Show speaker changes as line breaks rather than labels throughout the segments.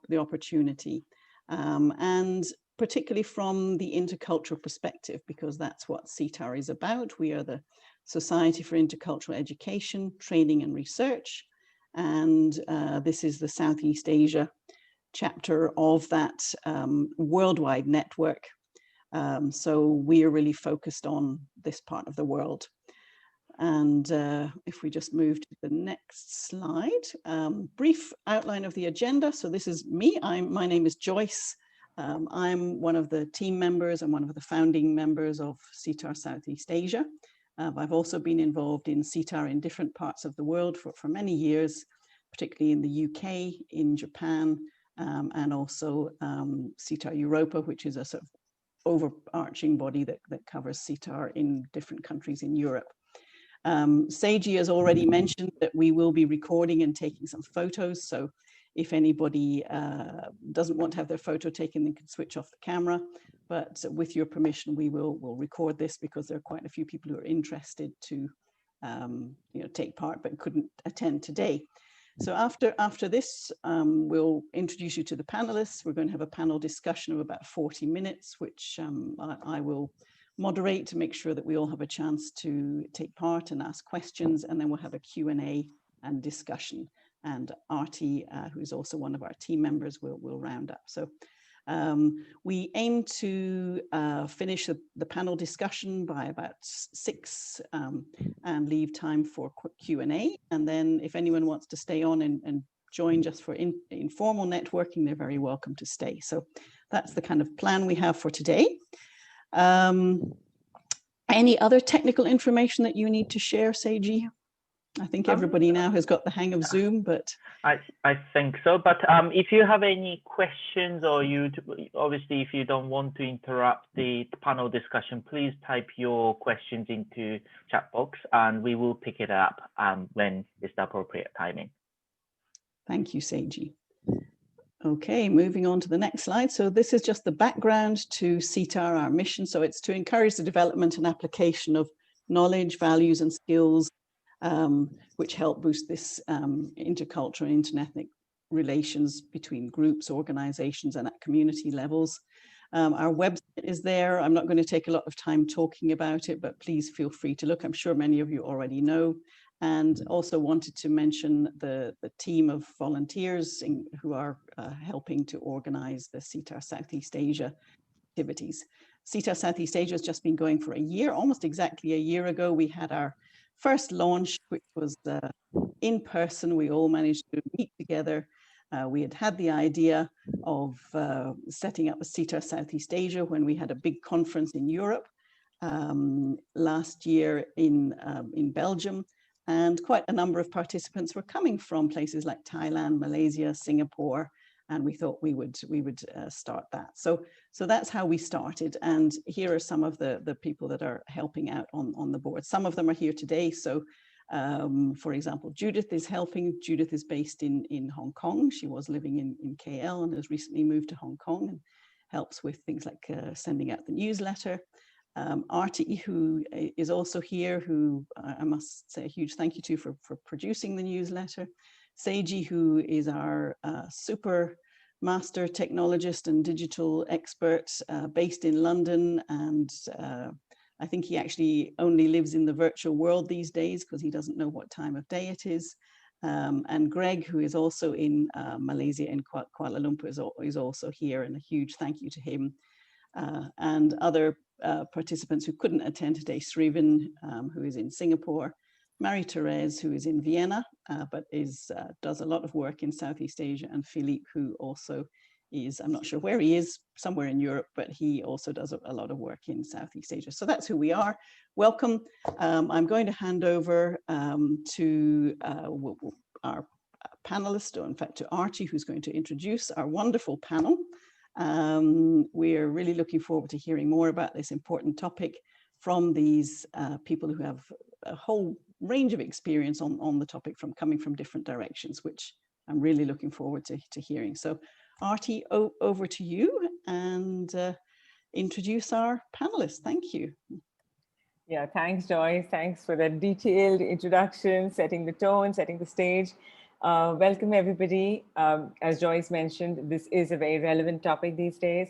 the opportunity, and particularly from the intercultural perspective, because that's what SIETAR is about. We are the Society for Intercultural Education, Training and Research, and this is the Southeast Asia chapter of that worldwide network. So we are really focused on this part of the world. And if we just move to the next slide, brief outline of the agenda. So this is me. My name is Joyce. I'm one of the team members and one of the founding members of SIETAR Southeast Asia. I've also been involved in SIETAR in different parts of the world for many years, particularly in the UK, in Japan, and also SIETAR Europa, which is a sort of overarching body that covers SIETAR in different countries in Europe. Seiji has already mentioned that we will be recording and taking some photos. So if anybody doesn't want to have their photo taken, they can switch off the camera. But with your permission, we'll record this because there are quite a few people who are interested to take part but couldn't attend today. So after this, we'll introduce you to the panelists. We're going to have a panel discussion of about 40 minutes, which I will moderate to make sure that we all have a chance to take part and ask questions, and then we'll have a Q&A and discussion. And Artie, who is also one of our team members, will round up. So we aim to finish the panel discussion by about 6 and leave time for quick Q&A. And then if anyone wants to stay on and join just for informal networking, they're very welcome to stay. So that's the kind of plan we have for today. Any other technical information that you need to share, Seiji? I think everybody now has got the hang of Zoom, but
I think so. But if you have any questions, or obviously if you don't want to interrupt the panel discussion, please type your questions into chat box, and we will pick it up when it's the appropriate timing.
Thank you, Seiji. Okay, moving on to the next slide. So this is just the background to SIETAR, our mission. So it's to encourage the development and application of knowledge, values, and skills which help boost this intercultural and interethnic relations between groups, organizations, and at community levels. Our website is there. I'm not going to take a lot of time talking about it, but please feel free to look. I'm sure many of you already know. And also wanted to mention the team of volunteers who are helping to organize the SIETAR Southeast Asia activities. SIETAR Southeast Asia has just been going for a year. Almost exactly a year ago, we had our first launch, which was in person. We all managed to meet together. We had the idea of setting up a SIETAR Southeast Asia when we had a big conference in Europe last year in Belgium. And quite a number of participants were coming from places like Thailand, Malaysia, Singapore, and we thought we would start that. So that's how we started. And here are some of the people that are helping out on the board. Some of them are here today. So for example, Judith is helping. Judith is based in Hong Kong. She was living in KL and has recently moved to Hong Kong and helps with things like sending out the newsletter. Artie, who is also here, who I must say a huge thank you to for producing the newsletter. Seiji, who is our super master technologist and digital expert based in London. And I think he actually only lives in the virtual world these days because he doesn't know what time of day it is. And Greg, who is also in Malaysia, in Kuala Lumpur, is also here, and a huge thank you to him. And other participants who couldn't attend today, Srivan, who is in Singapore, Marie-Therese, who is in Vienna, but does a lot of work in Southeast Asia, and Philippe, who also is, I'm not sure where he is, somewhere in Europe, but he also does a lot of work in Southeast Asia. So that's who we are. Welcome. I'm going to hand over to our panelist, or in fact to Artie, who's going to introduce our wonderful panel. We're really looking forward to hearing more about this important topic from these people who have a whole range of experience on the topic, coming from different directions, which I'm really looking forward to hearing. So Artie, over to you, and introduce our panelists. Thank you.
Yeah, thanks, Joyce. Thanks for that detailed introduction, setting the tone, setting the stage. Welcome, everybody. As Joyce mentioned, this is a very relevant topic these days,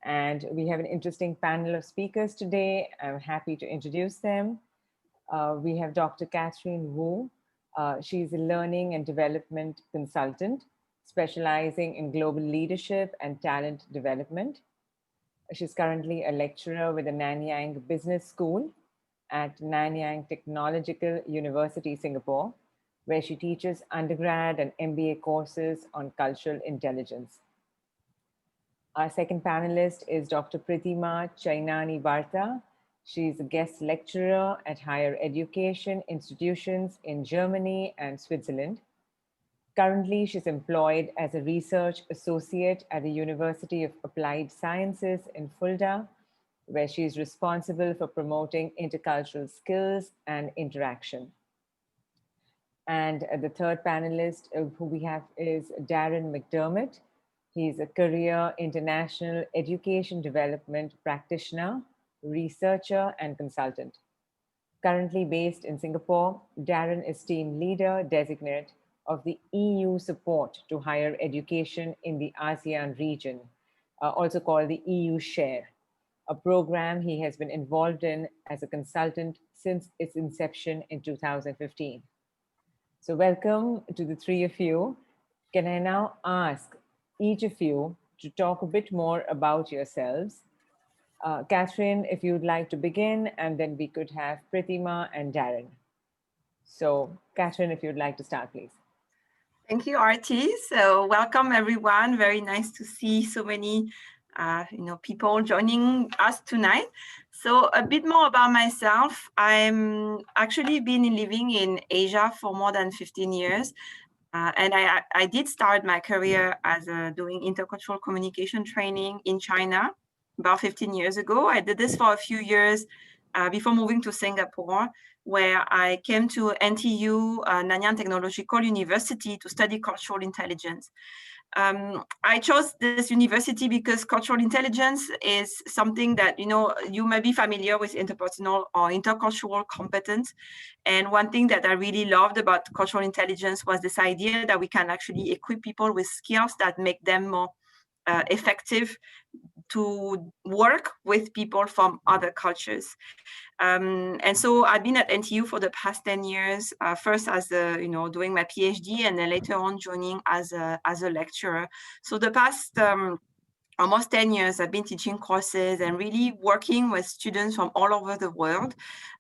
and we have an interesting panel of speakers today. I'm happy to introduce them. We have Dr. Catherine Wu. She's a learning and development consultant, specializing in global leadership and talent development. She's currently a lecturer with the Nanyang Business School at Nanyang Technological University, Singapore, where she teaches undergrad and MBA courses on cultural intelligence. Our second panelist is Dr. Pritima Chainani Barta. She's a guest lecturer at higher education institutions in Germany and Switzerland. Currently, she's employed as a research associate at the University of Applied Sciences in Fulda, where she is responsible for promoting intercultural skills and interaction. And the third panelist who we have is Darren McDermott. He's a career international education development practitioner, researcher, and consultant. Currently based in Singapore, Darren is team leader designate of the EU support to higher education in the ASEAN region, also called the EU Share, a program he has been involved in as a consultant since its inception in 2015. So welcome to the three of you. Can I now ask each of you to talk a bit more about yourselves? Catherine, if you'd like to begin, and then we could have Pritima and Darren. So Catherine, if you'd like to start, please.
Thank you, Arti. So welcome, everyone. Very nice to see so many people joining us tonight. So a bit more about myself. I'm actually been living in Asia for more than 15 years. And I did start my career as doing intercultural communication training in China about 15 years ago. I did this for a few years before moving to Singapore, where I came to NTU, Nanyang Technological University, to study cultural intelligence. I chose this university because cultural intelligence is something that, you may be familiar with interpersonal or intercultural competence. And one thing that I really loved about cultural intelligence was this idea that we can actually equip people with skills that make them more effective to work with people from other cultures. And so I've been at NTU for the past 10 years, first as doing my PhD, and then later on joining as a lecturer. So the past almost 10 years, I've been teaching courses and really working with students from all over the world,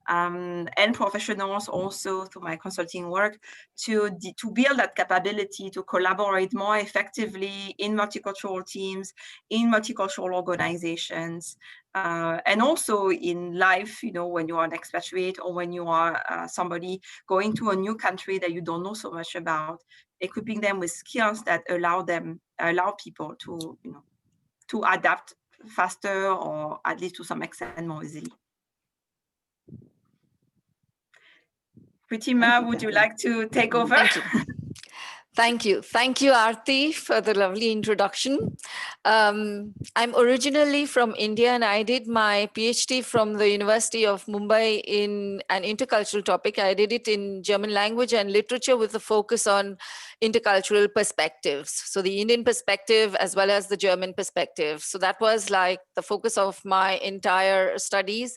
and professionals also through my consulting work to build that capability to collaborate more effectively in multicultural teams, in multicultural organizations, and also in life, when you are an expatriate or when you are somebody going to a new country that you don't know so much about, equipping them with skills that allow people to adapt faster, or at least to some extent more easily. Pritima, would you like to take over?
Thank you. Thank you. Thank you, Aarti, for the lovely introduction. I'm originally from India, and I did my PhD from the University of Mumbai in an intercultural topic. I did it in German language and literature with a focus on intercultural perspectives. So the Indian perspective as well as the German perspective. So that was like the focus of my entire studies.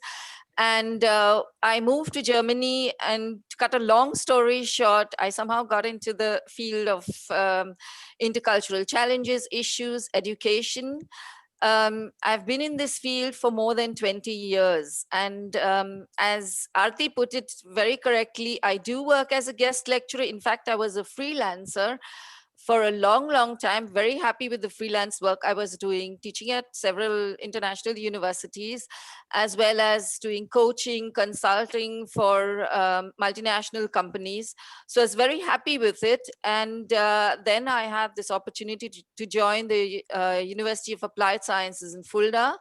And I moved to Germany, and to cut a long story short, I somehow got into the field of intercultural challenges, issues, education. I've been in this field for more than 20 years. And as Aarti put it very correctly, I do work as a guest lecturer. In fact, I was a freelancer for a long, long time. Very happy with the freelance work I was doing, teaching at several international universities, as well as doing coaching, consulting for multinational companies. So I was very happy with it. And then I had this opportunity to join the University of Applied Sciences in Fulda,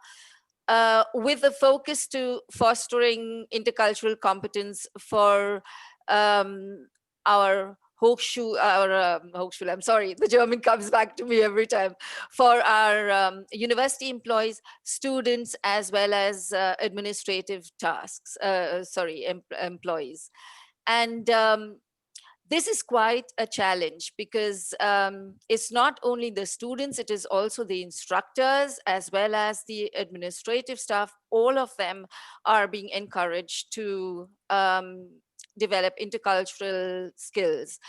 with a focus to fostering intercultural competence for our Hochschule, I'm sorry, the German comes back to me every time, for our university employees, students, as well as administrative tasks, employees. And this is quite a challenge because it's not only the students, it is also the instructors as well as the administrative staff. All of them are being encouraged to develop intercultural skills.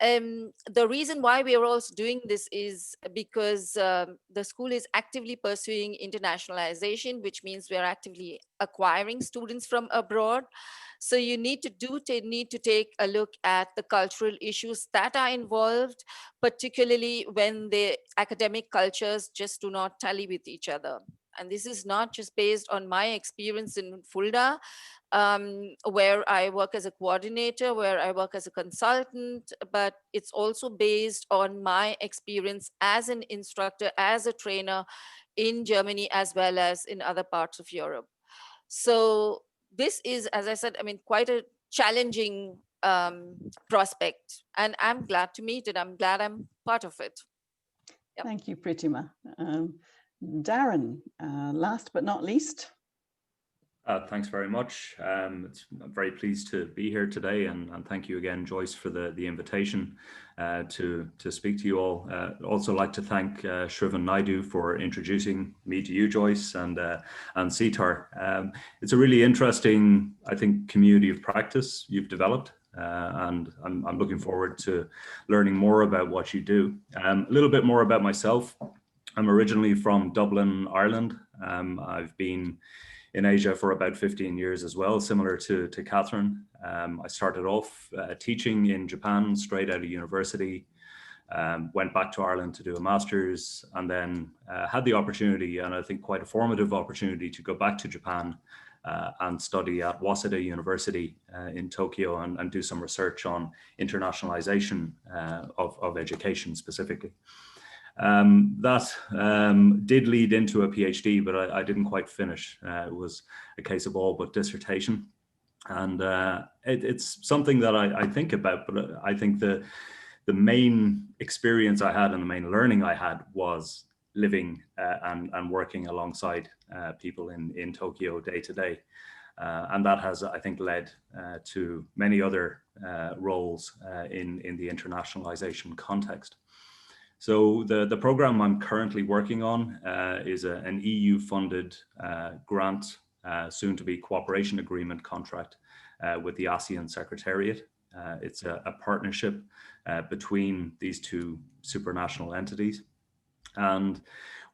The reason why we are also doing this is because the school is actively pursuing internationalization, which means we are actively acquiring students from abroad. So you need to take a look at the cultural issues that are involved, particularly when the academic cultures just do not tally with each other. And this is not just based on my experience in Fulda, where I work as a coordinator, where I work as a consultant, but it's also based on my experience as an instructor, as a trainer in Germany, as well as in other parts of Europe. So this is, as I said, I mean, quite a challenging prospect, and I'm glad to meet it. I'm glad I'm part of it. Yep.
Thank you, Pritima. Darren, last but not least.
Thanks very much. I'm very pleased to be here today, and thank you again, Joyce, for the invitation to speak to you all. Also like to thank Shrivan Naidu for introducing me to you, Joyce, and SIETAR. It's a really interesting, I think, community of practice you've developed, and I'm looking forward to learning more about what you do. A little bit more about myself. I'm originally from Dublin, Ireland. I've been in Asia for about 15 years as well, similar to Catherine. I started off teaching in Japan straight out of university, went back to Ireland to do a master's, and then had the opportunity, and I think quite a formative opportunity, to go back to Japan and study at Waseda University in Tokyo and do some research on internationalization of education specifically. That did lead into a PhD, but I didn't quite finish. It was a case of all but dissertation. And it's something that I think about, but I think the main experience I had and the main learning I had was living and working alongside people in Tokyo day to day. And that has, I think, led to many other roles in the internationalization context. So the program I'm currently working on is an EU-funded grant, soon-to-be cooperation agreement contract with the ASEAN Secretariat. It's a partnership between these two supranational entities. And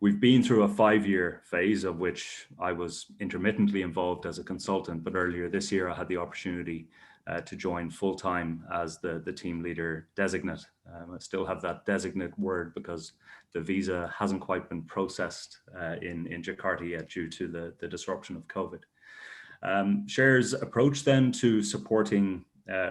we've been through a 5-year phase of which I was intermittently involved as a consultant, but earlier this year I had the opportunity to join full-time as the team leader designate. I still have that designate word because the visa hasn't quite been processed in Jakarta yet due to the disruption of COVID. SHARE's approach then to supporting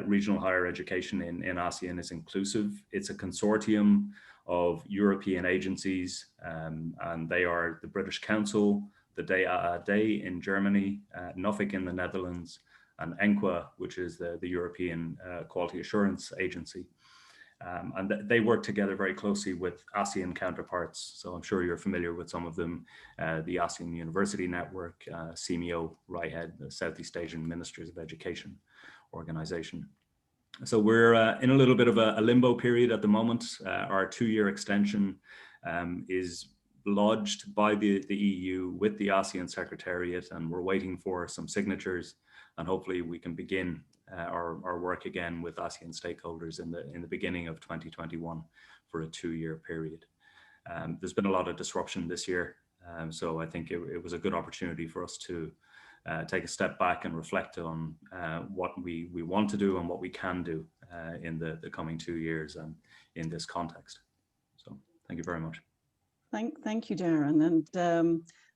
regional higher education in ASEAN is inclusive. It's a consortium of European agencies, and they are the British Council, the DAAD in Germany, NOFIC in the Netherlands, and ENQA, which is the European Quality Assurance Agency. And they work together very closely with ASEAN counterparts. So I'm sure you're familiar with some of them, the ASEAN University Network, CMEO, RIHED, the Southeast Asian Ministers of Education organization. So we're in a little bit of a limbo period at the moment. Our 2-year extension is lodged by the EU with the ASEAN Secretariat, and we're waiting for some signatures, and hopefully we can begin our work again with ASEAN stakeholders in the beginning of 2021 for a 2-year period. There's been a lot of disruption this year, so I think it was a good opportunity for us to take a step back and reflect on what we want to do and what we can do in the coming 2 years and in this context. So thank you very much.
Thank you, Darren. And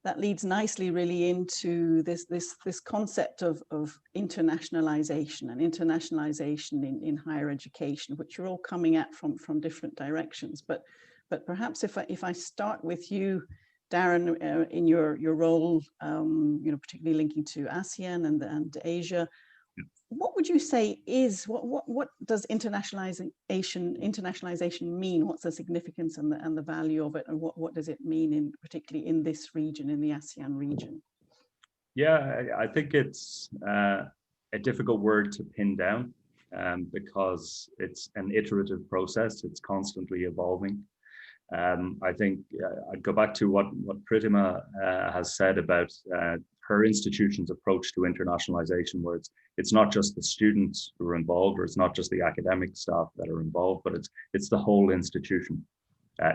that leads nicely really into this concept of internationalization and internationalization in higher education, which you're all coming at from different directions. But perhaps if I start with you, Darren, in your role, particularly linking to ASEAN and Asia, what would you say is what does internationalization mean? What's the significance and the value of it, and what does it mean particularly in this region, in the ASEAN region?
Yeah, I think it's a difficult word to pin down. because it's an iterative process. It's constantly evolving. I think I'd go back to what Pritima has said about her institution's approach to internationalization, where it's not just the students who are involved, or it's not just the academic staff that are involved, but it's the whole institution.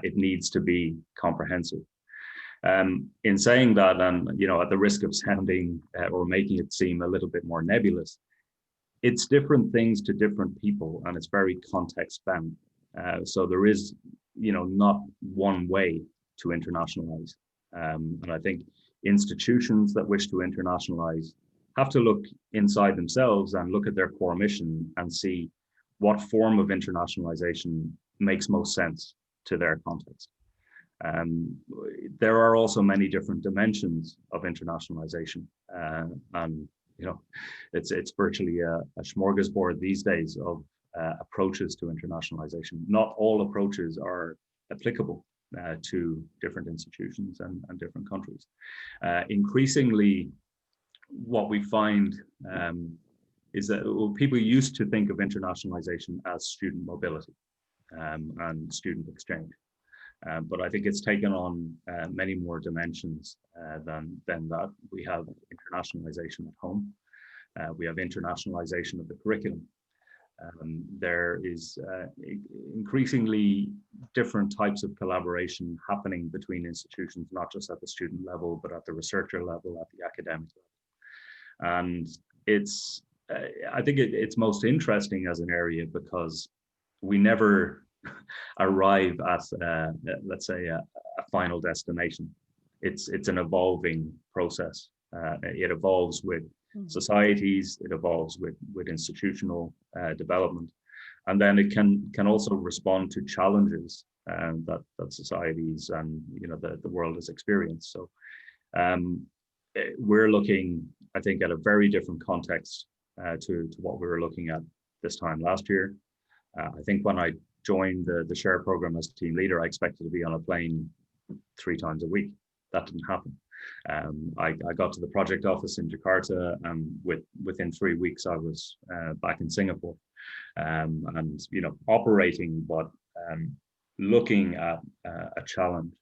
It needs to be comprehensive. In saying that, and at the risk of sounding or making it seem a little bit more nebulous, it's different things to different people, and it's very context bound. So there is, not one way to internationalize. And I think institutions that wish to internationalize have to look inside themselves and look at their core mission and see what form of internationalization makes most sense to their context. There are also many different dimensions of internationalization, and it's virtually a smorgasbord these days of approaches to internationalization. Not all approaches are applicable to different institutions and different countries. Increasingly, what we find is that people used to think of internationalization as student mobility and student exchange. But I think it's taken on many more dimensions than that. We have internationalization at home. We have internationalization of the curriculum. There is increasingly different types of collaboration happening between institutions, not just at the student level, but at the researcher level, at the academic level. And it's, I think it's most interesting as an area because we never arrive at, let's say, a final destination. It's an evolving process. It evolves with societies, it evolves with institutional development, and then it can also respond to challenges that societies and the world has experienced. So we're looking, I think, at a very different context to what we were looking at this time last year. I think when I joined the SHARE program as team leader, I expected to be on a plane 3 times a week. That didn't happen. I got to the project office in Jakarta, and within 3 weeks I was back in Singapore, and operating, but looking at a challenge.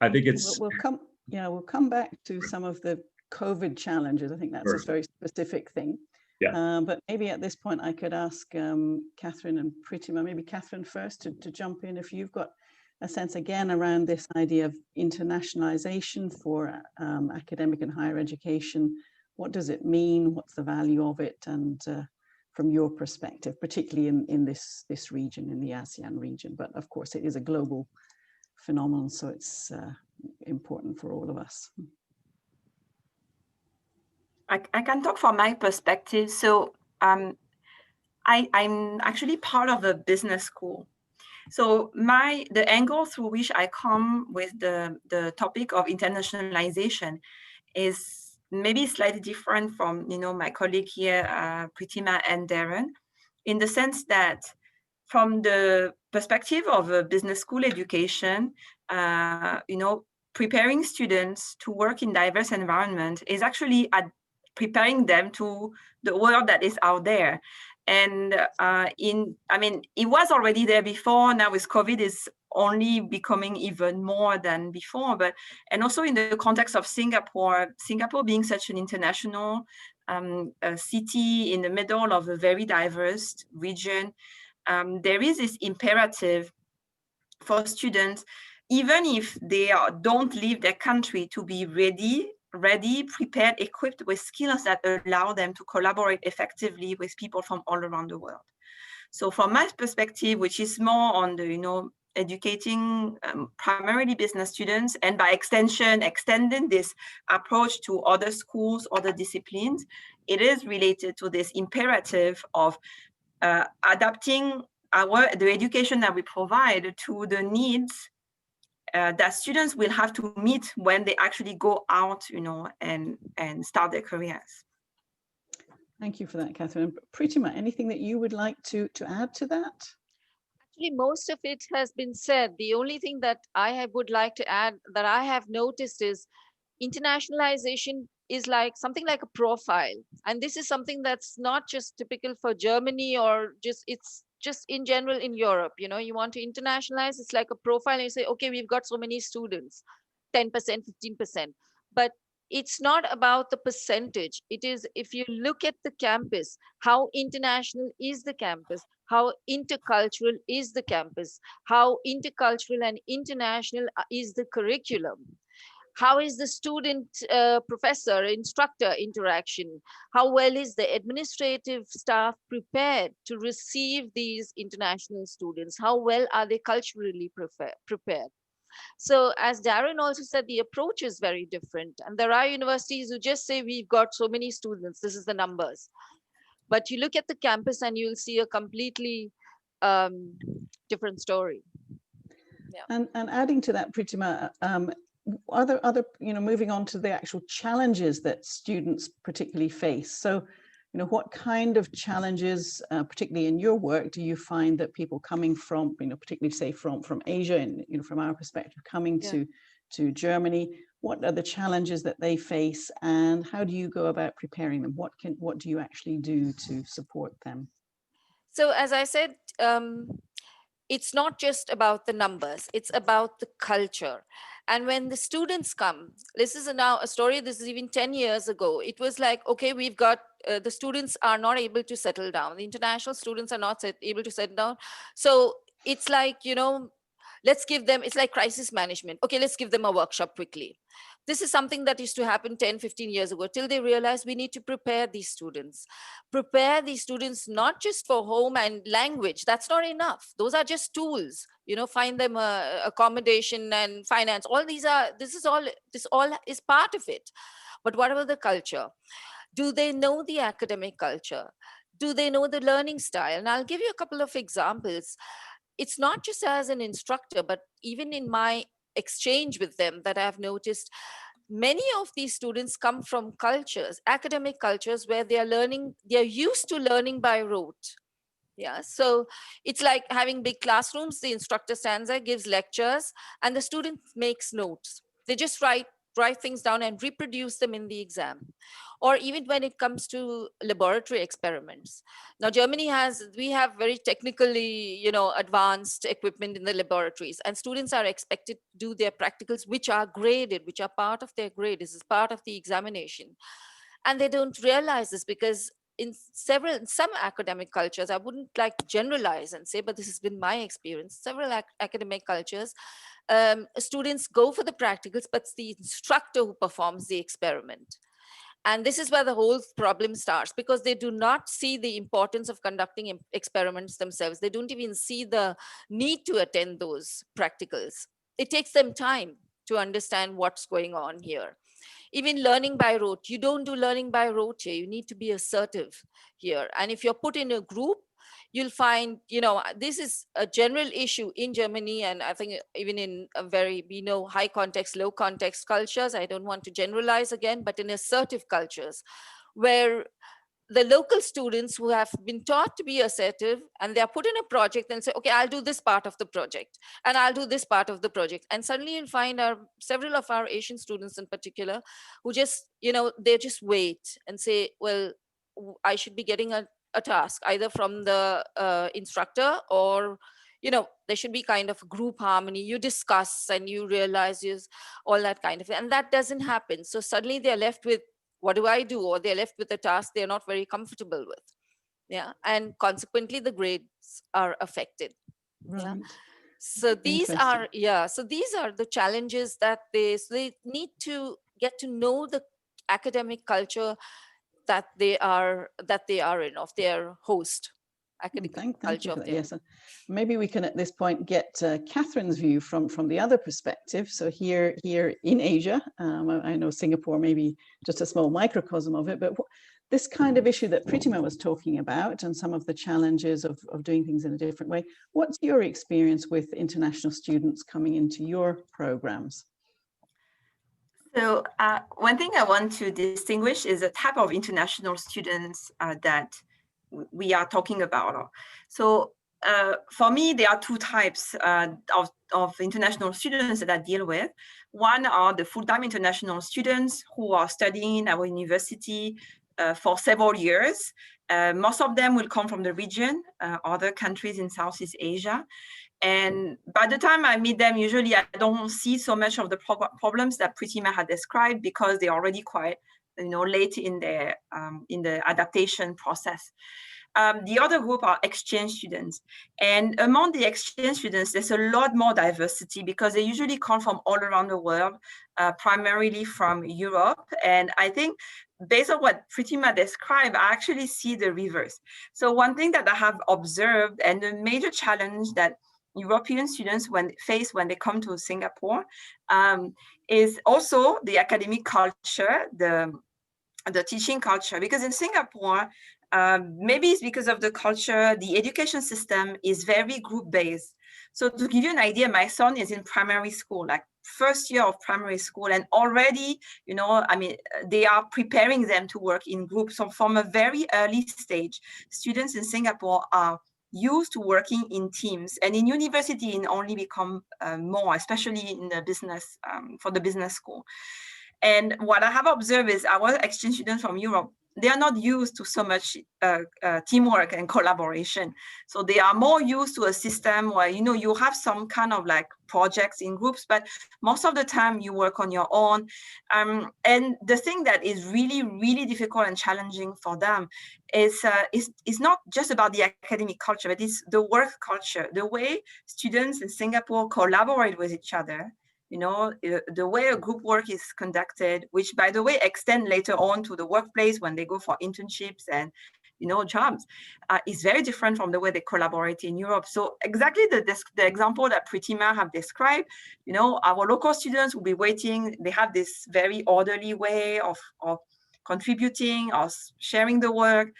I think it's
we'll come back to some of the COVID challenges. I think that's a very specific thing. Yeah. But maybe at this point I could ask Catherine and Pritima, maybe Catherine first, to jump in if you've got a sense again around this idea of internationalization for academic and higher education. What does it mean? What's the value of it? And from your perspective, particularly in this region, in the ASEAN region, but of course it is a global phenomenon, so it's important for all of us.
I can talk from my perspective. So I'm actually part of a business school. So the angle through which I come with the topic of internationalization is maybe slightly different from my colleague here, Pritima and Darren, in the sense that from the perspective of a business school education, preparing students to work in diverse environment is actually preparing them to the world that is out there. And it was already there before. Now with COVID, it's only becoming even more than before. And also in the context of Singapore being such an international city in the middle of a very diverse region, there is this imperative for students, even if they don't leave their country, to be ready, prepared, equipped with skills that allow them to collaborate effectively with people from all around the world. So from my perspective, which is more on the, educating primarily business students, and by extension, extending this approach to other schools, other disciplines, it is related to this imperative of adapting the education that we provide to the needs that students will have to meet when they actually go out, and start their careers.
Thank you for that, Catherine. Pritima, anything that you would like to add to that?
Actually, most of it has been said. The only thing that I would like to add that I have noticed is internationalization is like something like a profile. And this is something that's not just typical for Germany, or it's just in general in Europe. You know, you want to internationalize, it's like a profile, and you say, okay, we've got so many students, 10%, 15%. But it's not about the percentage. It is, if you look at the campus, how international is the campus, how intercultural is the campus, how intercultural and international is the curriculum, how is the student professor instructor interaction, how well is the administrative staff prepared to receive these international students, how well are they culturally prepared. So as Darren also said, the approach is very different. And there are universities who just say, we've got so many students, this is the numbers. But you look at the campus and you'll see a completely different story. Yeah.
And adding to that, Pritima, are there other, moving on to the actual challenges that students particularly face? So, what kind of challenges, particularly in your work, do you find that people coming from, particularly say from Asia and, from our perspective, coming to Germany, what are the challenges that they face, and how do you go about preparing them? What do you actually do to support them?
So as I said, it's not just about the numbers, it's about the culture. And when the students come, this is now a story, this is even 10 years ago, it was like, okay, we've got, the students are not able to settle down. The international students are not able to settle down. So it's like, let's give them, it's like crisis management. Okay, let's give them a workshop quickly. This is something that used to happen 10, 15 years ago, till they realize we need to prepare these students. Prepare these students not just for home and language. That's not enough. Those are just tools. Find them accommodation and finance. All these are, this all is part of it. But what about the culture? Do they know the academic culture? Do they know the learning style? And I'll give you a couple of examples. It's not just as an instructor, but even in my exchange with them that I've noticed, many of these students come from cultures, academic cultures, where they're used to learning by rote. Yeah, so it's like having big classrooms. The instructor stands there, gives lectures, and the student makes notes. They just write things down and reproduce them in the exam. Or even when it comes to laboratory experiments. Now, we have very technically, advanced equipment in the laboratories, and students are expected to do their practicals, which are graded, which are part of their grade. This is part of the examination. And they don't realize this because in some academic cultures, I wouldn't like to generalize and say, but this has been my experience, several academic cultures, students go for the practicals, but it's the instructor who performs the experiment. And this is where the whole problem starts, because they do not see the importance of conducting experiments themselves. They don't even see the need to attend those practicals. It takes them time to understand what's going on here. Even learning by rote, you don't do learning by rote here. You need to be assertive here. And if you're put in a group, you'll find, this is a general issue in Germany, and I think even in a very, high context, low context cultures, I don't want to generalize again, but in assertive cultures, where the local students who have been taught to be assertive, and they're put in a project and say, okay, I'll do this part of the project, and I'll do this part of the project. And suddenly you'll find several of our Asian students in particular, who just, they just wait and say, well, I should be getting a task either from the instructor, or there should be kind of group harmony. You discuss and you realize all that kind of thing, and that doesn't happen. So suddenly they're left with, what do I do? Or they're left with a task they're not very comfortable with. Yeah, and consequently the grades are affected.
Right.
Yeah. So these are the challenges that they need to get to know the academic culture that they are in, of their host.
Thank you for that. Yes, maybe we can at this point get Catherine's view from the other perspective. So here in Asia, I know Singapore may be just a small microcosm of it, but this kind of issue that Pritima was talking about, and some of the challenges of doing things in a different way, what's your experience with international students coming into your programs?
So one thing I want to distinguish is the type of international students that we are talking about. So for me, there are two types of international students that I deal with. One are the full-time international students who are studying in our university for several years. Most of them will come from the region, other countries in Southeast Asia. And by the time I meet them, usually I don't see so much of the problems that Pritima had described, because they're already quite, late in the adaptation process. The other group are exchange students. And among the exchange students, there's a lot more diversity, because they usually come from all around the world, primarily from Europe. And I think based on what Pritima described, I actually see the reverse. So one thing that I have observed, and the major challenge that European students face when they come to Singapore, is also the academic culture, the teaching culture. Because in Singapore, maybe it's because of the culture, the education system is very group-based. So to give you an idea, my son is in primary school, like first year of primary school, and already, they are preparing them to work in groups. So from a very early stage, students in Singapore are used to working in teams, and in university it only become more, especially in the business, for the business school. And what I have observed is our exchange students from Europe, they are not used to so much teamwork and collaboration. So they are more used to a system where, you have some kind of like projects in groups, but most of the time you work on your own. And the thing that is really, really difficult and challenging for them is not just about the academic culture, but it's the work culture, the way students in Singapore collaborate with each other. The way a group work is conducted, which by the way, extend later on to the workplace when they go for internships and, jobs, is very different from the way they collaborate in Europe. So exactly the example that Pritima have described, our local students will be waiting. They have this very orderly way of contributing or sharing the work,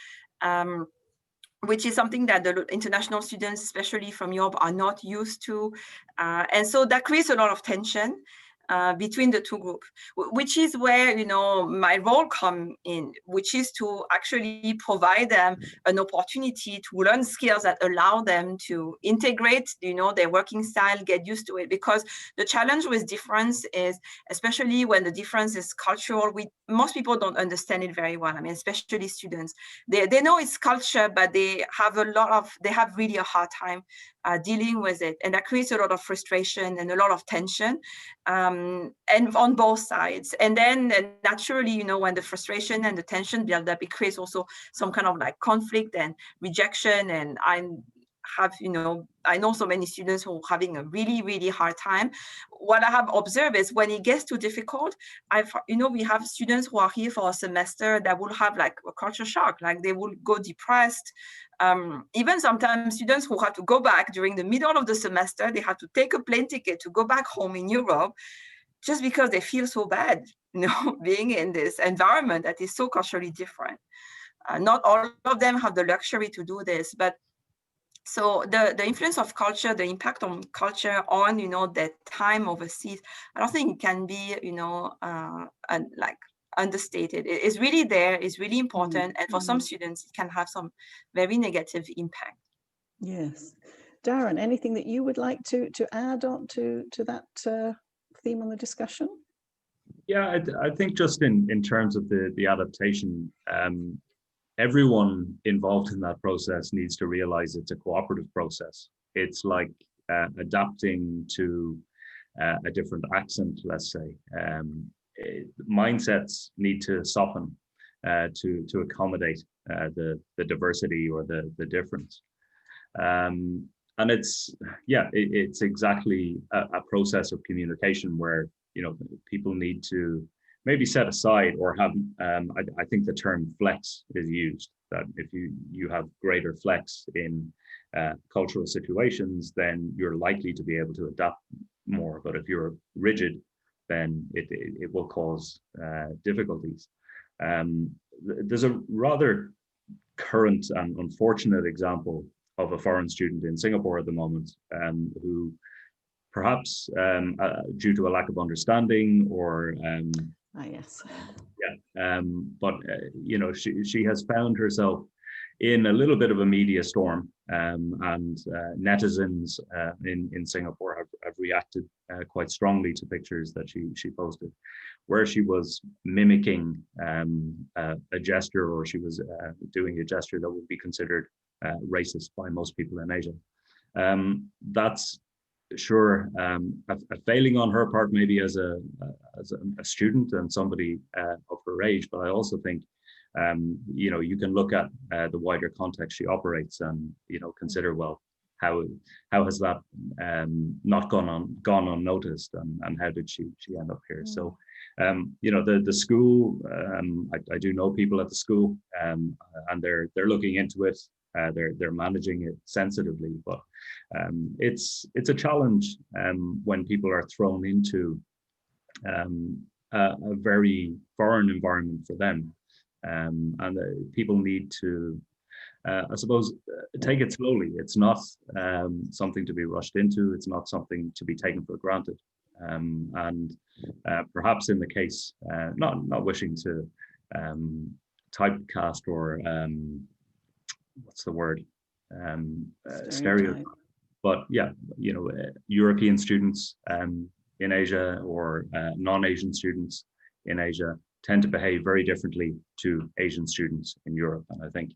which is something that the international students, especially from Europe, are not used to. And so that creates a lot of tension between the two groups, which is where, my role come in, which is to actually provide them an opportunity to learn skills that allow them to integrate, their working style, get used to it. Because the challenge with difference is, especially when the difference is cultural, most people don't understand it very well. Especially students, they know it's culture, but they have really a hard time dealing with it. And that creates a lot of frustration and a lot of tension, and on both sides. And then naturally, when the frustration and the tension build up, it creates also some kind of like conflict and rejection. And I know so many students who are having a really, really hard time. What I have observed is when it gets too difficult, we have students who are here for a semester that will have like a culture shock, like they will go depressed. Even sometimes students who have to go back during the middle of the semester, they have to take a plane ticket to go back home in Europe, just because they feel so bad, being in this environment that is so culturally different. Not all of them have the luxury to do this, but so the influence of culture, the impact on culture on, the time overseas, I don't think it can be, understated. It's really there, it's really important. And for some students, it can have some very negative impact.
Yes. Darren, anything that you would like to add on to that theme on the discussion?
Yeah, I think just in terms of the adaptation, everyone involved in that process needs to realize it's a cooperative process. It's like adapting to a different accent, let's say. Mindsets need to soften to accommodate the diversity or the difference. And it's exactly a process of communication where, people need to maybe set aside or have, I think the term flex is used, that if you have greater flex in cultural situations, then you're likely to be able to adapt more. But if you're rigid, then it will cause difficulties. There's a rather current and unfortunate example of a foreign student in Singapore at the moment, who perhaps due to a lack of understanding or
yes.
but she has found herself in a little bit of a media storm, and netizens in Singapore have reacted quite strongly to pictures that she posted, where she was mimicking a gesture, or she was doing a gesture that would be considered racist by most people in Asia. That's sure a failing on her part, maybe as a student and somebody of her age, but I also think you know, you can look at the wider context she operates and, you know, consider, well, how has that not gone unnoticed, and how did she end up here? So you know, the school, I do know people at the school, and they're looking into it. They're managing it sensitively, but it's a challenge when people are thrown into a very foreign environment for them, and people need to, I suppose, take it slowly. It's not something to be rushed into. It's not something to be taken for granted. And perhaps in the case, not wishing to typecast or what's the word, stereotype, but yeah, you know, European students in Asia, or non-Asian students in Asia, tend to behave very differently to Asian students in Europe. And I think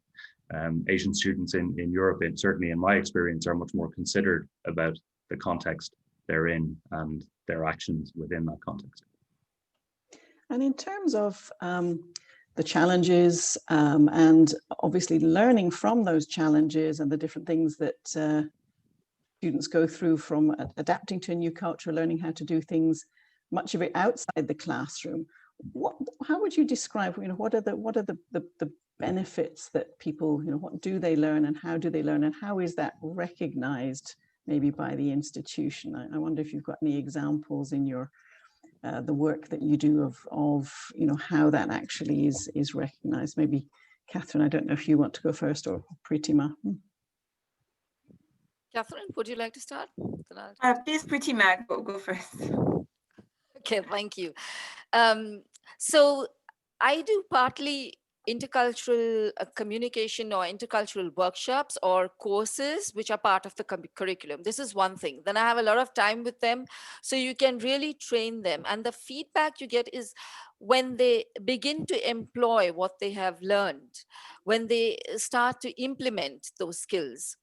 Asian students in Europe, certainly in my experience, are much more considered about the context they're in and their actions within that context.
And in terms of the challenges and obviously learning from those challenges and the different things that students go through from adapting to a new culture, learning how to do things, much of it outside the classroom, how would you describe, you know, what are the benefits that people, you know, what do they learn and how do they learn, and how is that recognized maybe by the institution? I wonder if you've got any examples in your the work that you do of you know, how that actually is recognized. Maybe Catherine, I don't know if you want to go first, or Pritima.
Catherine, would you like to start?
Please, Pritima, go first.
Okay, thank you. So I do partly intercultural communication or intercultural workshops or courses which are part of the curriculum. This is one thing. Then I have a lot of time with them, so you can really train them. And the feedback you get is when they begin to employ what they have learned, when they start to implement those skills.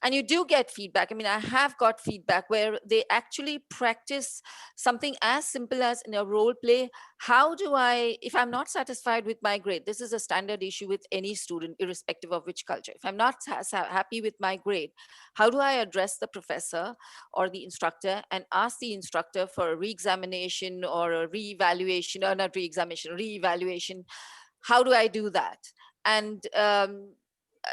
And you do get feedback. I mean, I have got feedback where they actually practice something as simple as in a role play. How do I, if I'm not satisfied with my grade, this is a standard issue with any student, irrespective of which culture. If I'm not happy with my grade, how do I address the professor or the instructor and ask the instructor for a re-examination or a re-evaluation, or not re-examination, re-evaluation? How do I do that? And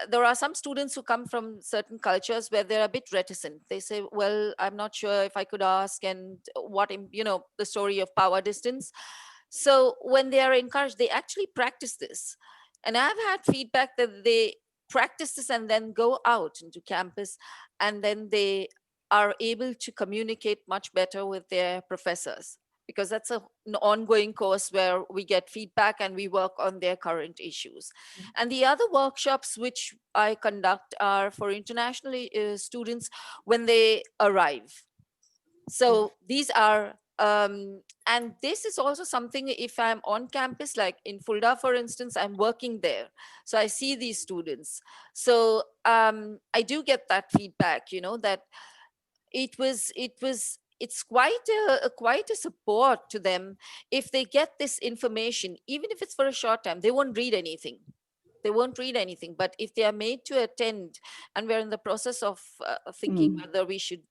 there are some students who come from certain cultures where they're a bit reticent. They say, well, I'm not sure if I could ask, and what, you know, the story of power distance. So when they are encouraged, they actually practice this. And I've had feedback that they practice this and then go out into campus, and then they are able to communicate much better with their professors, because that's an ongoing course where we get feedback and we work on their current issues. And the other workshops which I conduct are for international students when they arrive. So these are, and this is also something, if I'm on campus, like in Fulda, for instance, I'm working there. So I see these students. So I do get that feedback, you know, that it's quite a support to them if they get this information, even if it's for a short time. They won't read anything. But if they are made to attend, and we're in the process of thinking whether we should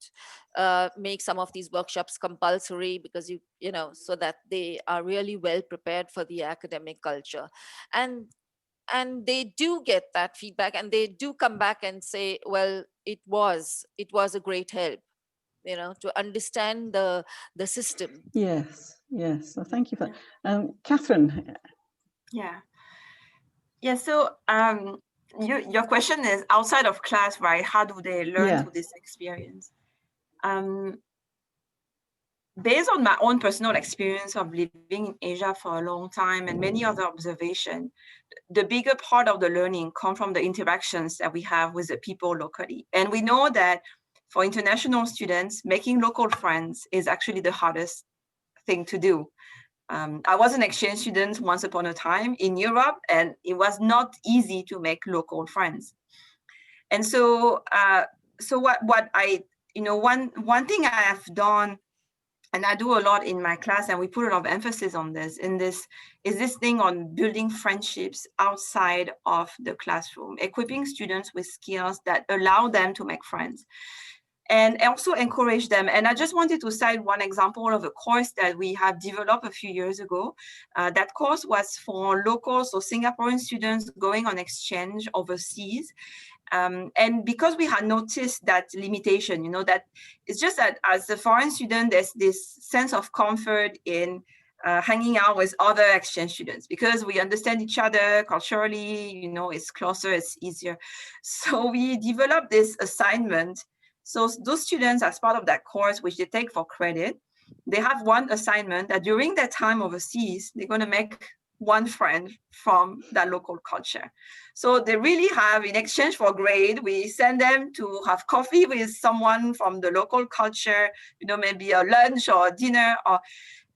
make some of these workshops compulsory, because you know, so that they are really well prepared for the academic culture. And they do get that feedback, and they do come back and say, well, it was a great help, you know, to understand the system.
Yes. So thank you for that. Catherine.
Yeah. So your question is outside of class, right? How do they learn through this experience? Based on my own personal experience of living in Asia for a long time and many other observations, the bigger part of the learning come from the interactions that we have with the people locally. And we know that for international students, making local friends is actually the hardest thing to do. I was an exchange student once upon a time in Europe, and it was not easy to make local friends. And so, what I, one thing I have done, and I do a lot in my class, and we put a lot of emphasis on this, is this thing on building friendships outside of the classroom, equipping students with skills that allow them to make friends. And also encourage them. And I just wanted to cite one example of a course that we have developed a few years ago. That course was for locals, so Singaporean students going on exchange overseas. And because we had noticed that limitation, that it's just that as a foreign student, there's this sense of comfort in hanging out with other exchange students because we understand each other culturally, it's closer, it's easier. So we developed this assignment. So those students, as part of that course, which they take for credit, they have one assignment that during their time overseas, they're going to make one friend from that local culture. So they really have, in exchange for grade, we send them to have coffee with someone from the local culture, maybe a lunch or a dinner, or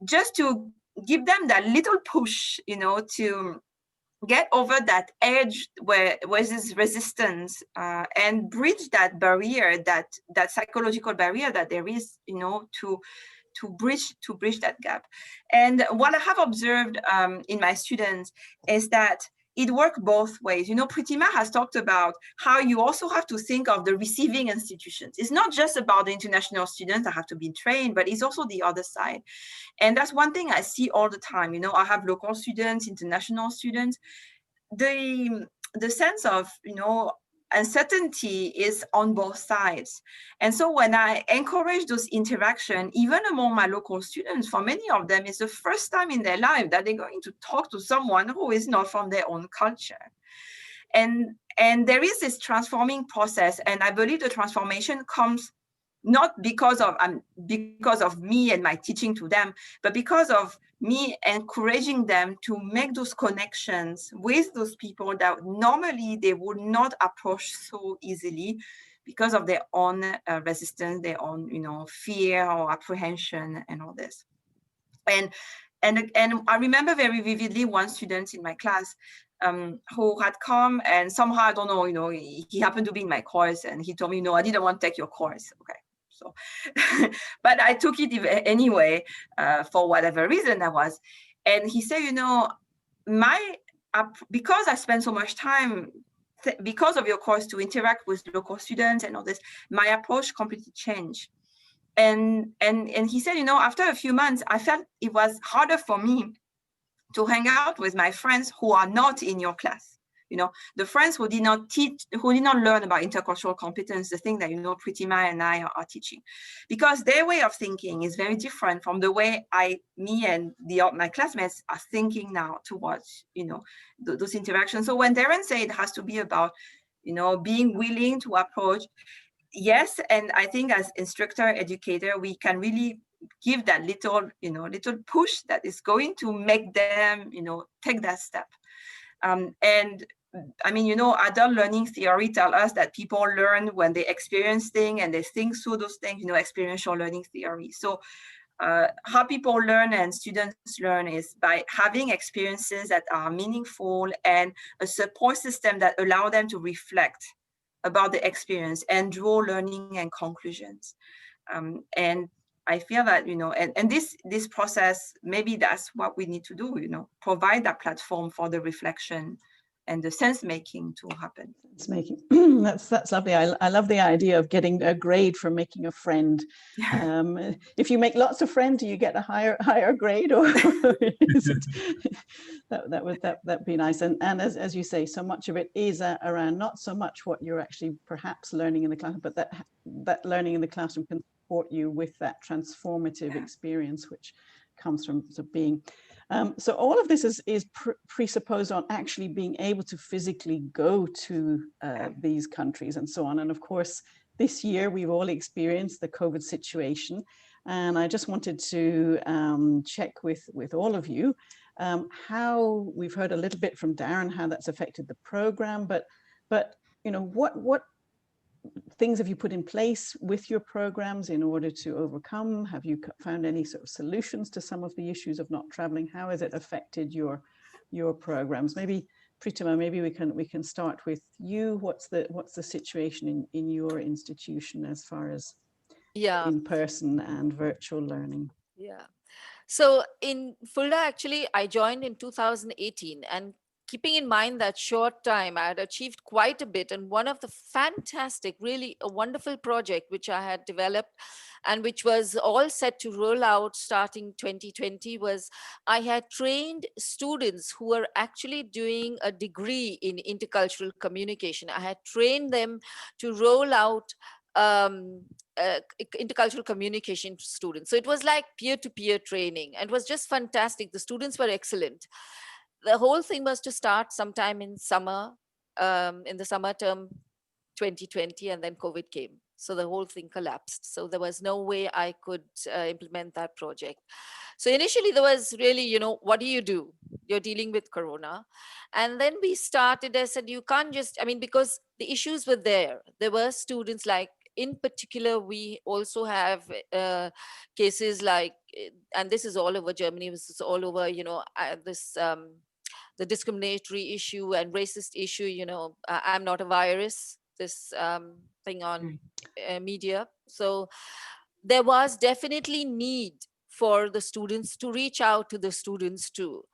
just to give them that little push, to get over that edge where this resistance and bridge that barrier, that psychological barrier that there is, to bridge that gap. And what I have observed in my students is that it works both ways. Pritima has talked about how you also have to think of the receiving institutions. It's not just about the international students that have to be trained, but it's also the other side. And that's one thing I see all the time. I have local students, international students. The sense of, uncertainty is on both sides. And so when I encourage those interactions, even among my local students, for many of them, it's the first time in their life that they're going to talk to someone who is not from their own culture. And there is this transforming process. And I believe the transformation comes not because of me and my teaching to them, but because of me encouraging them to make those connections with those people that normally they would not approach so easily because of their own resistance, their own, fear or apprehension and all this. And I remember very vividly one student in my class who had come, and somehow, I don't know, he happened to be in my course, and he told me, no, I didn't want to take your course. Okay. So, but I took it anyway, for whatever reason that was. And he said, because I spent so much time, because of your course, to interact with local students and all this, my approach completely changed. And he said, after a few months, I felt it was harder for me to hang out with my friends who are not in your class. The friends who did not learn about intercultural competence, the thing that, Pritima and I are teaching, because their way of thinking is very different from the way me and my classmates are thinking now towards, those interactions. So when Darren said it has to be about, being willing to approach, yes. And I think as instructor, educator, we can really give that little push that is going to make them, take that step. And I mean, adult learning theory tell us that people learn when they experience things and they think through those things, experiential learning theory. So how people learn and students learn is by having experiences that are meaningful and a support system that allow them to reflect about the experience and draw learning and conclusions. And I feel that, and this process, maybe that's what we need to do, provide that platform for the reflection and the sense making to happen.
Sense making. That's lovely. I love the idea of getting a grade for making a friend. If you make lots of friends, do you get a higher grade, or is it, that'd be nice. And as you say, so much of it is around not so much what you're actually perhaps learning in the class, but that learning in the classroom can support you with that transformative experience which comes from being. So all of this is presupposed on actually being able to physically go to these countries and so on. And of course, this year we've all experienced the COVID situation. And I just wanted to check with all of you how we've heard a little bit from Darren how that's affected the program, but you know, what things have you put in place with your programs in order to overcome? Have you found any sort of solutions to some of the issues of not traveling? How has it affected your programs? Maybe Pritima, maybe we can start with you. What's the situation in your institution as far as in-person and virtual learning?
Yeah. So in Fulda, actually, I joined in 2018, and keeping in mind that short time, I had achieved quite a bit. And one of the fantastic, really a wonderful project which I had developed and which was all set to roll out starting 2020 was I had trained students who were actually doing a degree in intercultural communication. I had trained them to roll out intercultural communication students. So it was like peer-to-peer training, and it was just fantastic. The students were excellent. The whole thing was to start sometime in summer, in the summer term 2020, and then COVID came. So the whole thing collapsed. So there was no way I could implement that project. So initially there was really, you know, what do? You're dealing with Corona. And then we started, I said, you can't just, I mean, because the issues were there. There were students like, in particular, we also have cases like, and this is all over Germany, this is all over, you know, the discriminatory issue and racist issue, you know, I'm not a virus, this thing on media. So there was definitely need for the students to reach out to the students too.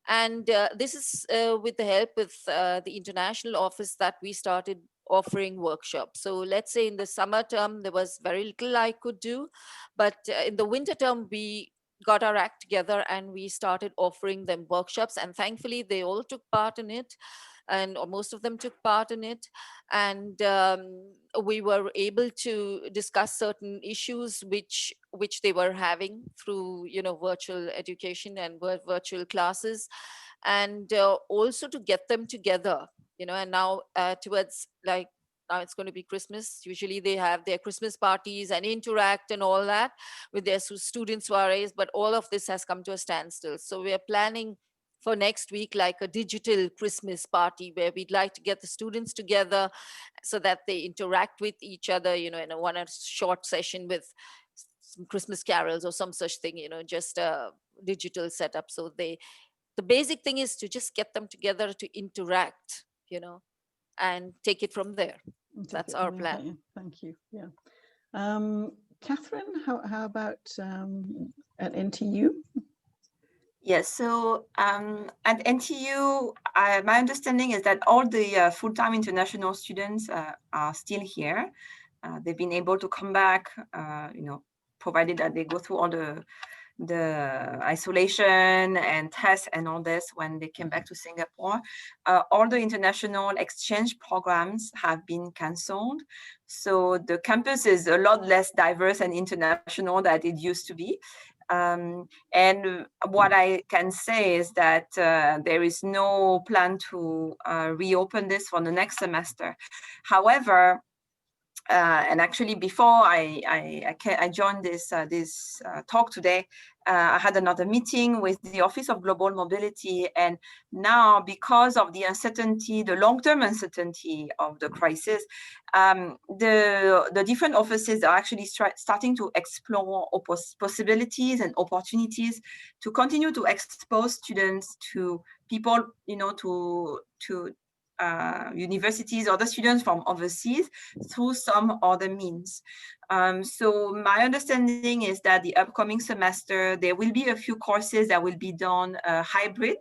And this is with the help with the international office that we started offering workshops. So let's say in the summer term, there was very little I could do, but in the winter term, we got our act together and we started offering them workshops, and thankfully they all took part in it, and or most of them took part in it. And we were able to discuss certain issues which they were having through, you know, virtual education and virtual classes, and also to get them together, you know. And now towards, like, now it's going to be Christmas. Usually they have their Christmas parties and interact and all that with their student soirees, but all of this has come to a standstill. So we are planning for next week like a digital Christmas party where we'd like to get the students together so that they interact with each other, you know, in a short session with some Christmas carols or some such thing, you know, just a digital setup. So the basic thing is to just get them together to interact, you know, and take it from there. That's our plan.
Thank you. Yeah. Catherine, how about at NTU?
Yes, so at NTU, my understanding is that all the full-time international students are still here. They've been able to come back, you know, provided that they go through all the isolation and tests and all this when they came back to Singapore. All the international exchange programs have been cancelled. So the campus is a lot less diverse and international than it used to be. And what I can say is that there is no plan to reopen this for the next semester. However, and actually before I joined this talk today, I had another meeting with the Office of Global Mobility, and now because of the uncertainty, the long-term uncertainty of the crisis, the different offices are actually starting to explore possibilities and opportunities to continue to expose students to people, you know, to universities or the students from overseas through some other means. So my understanding is that the upcoming semester, there will be a few courses that will be done hybrid,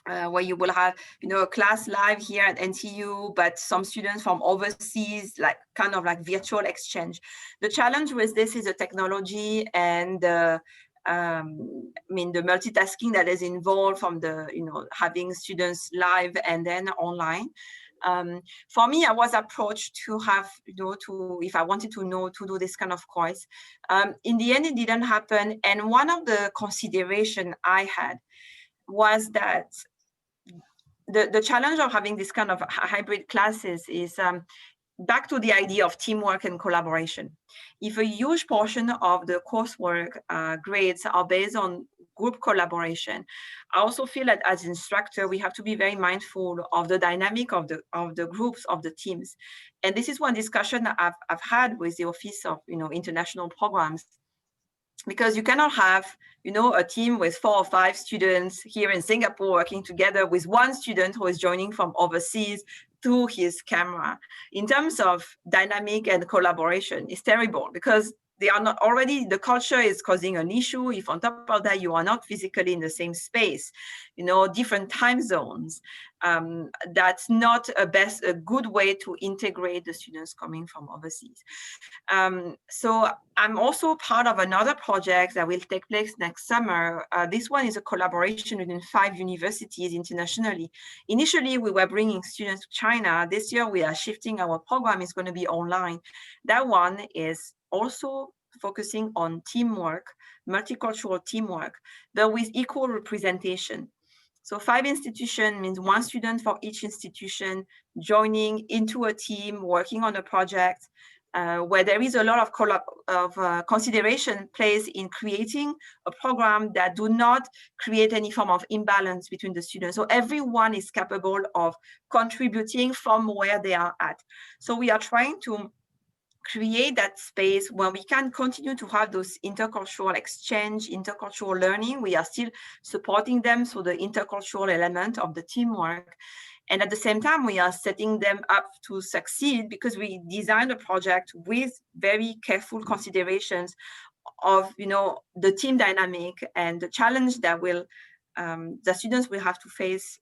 where you will have, you know, a class live here at NTU, but some students from overseas, like kind of like virtual exchange. The challenge with this is the technology and I mean, the multitasking that is involved from the, you know, having students live and then online. For me, I was approached to have, you know, if I wanted to know to do this kind of course. In the end, it didn't happen. And one of the consideration I had was that the challenge of having this kind of hybrid classes is back to the idea of teamwork and collaboration. If a huge portion of the coursework grades are based on group collaboration. I also feel that as instructor, we have to be very mindful of the dynamic of the groups, of the teams. And this is one discussion I've had with the Office of International Programs, because you cannot have a team with 4 or 5 students here in Singapore working together with one student who is joining from overseas through his camera. In terms of dynamic and collaboration, it's terrible, because they are not already, the culture is causing an issue. If on top of that, you are not physically in the same space, different time zones, that's not a good way to integrate the students coming from overseas. So I'm also part of another project that will take place next summer. This one is a collaboration within 5 universities internationally. Initially, we were bringing students to China. This year, we are shifting our program. It's going to be online. That one is also focusing on teamwork, multicultural teamwork, but with equal representation. So 5 institutions means 1 student for each institution joining into a team, working on a project, where there is a lot of consideration placed in creating a program that do not create any form of imbalance between the students. So everyone is capable of contributing from where they are at. So we are trying to create that space where we can continue to have those intercultural exchange, intercultural learning. We are still supporting them, so the intercultural element of the teamwork. And at the same time, we are setting them up to succeed, because we designed a project with very careful considerations of the team dynamic and the challenge that will the students will have to face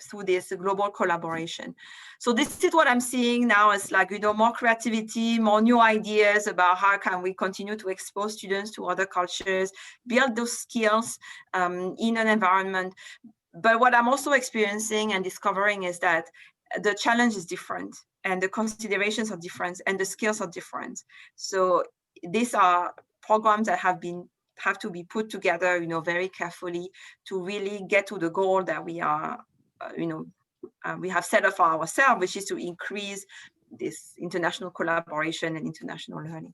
through this global collaboration. So this is what I'm seeing now, is like, more creativity, more new ideas about how can we continue to expose students to other cultures, build those skills in an environment. But what I'm also experiencing and discovering is that the challenge is different, and the considerations are different, and the skills are different. So these are programs that have to be put together, very carefully, to really get to the goal that we are, we have set up for ourselves, which is to increase this international collaboration and international learning.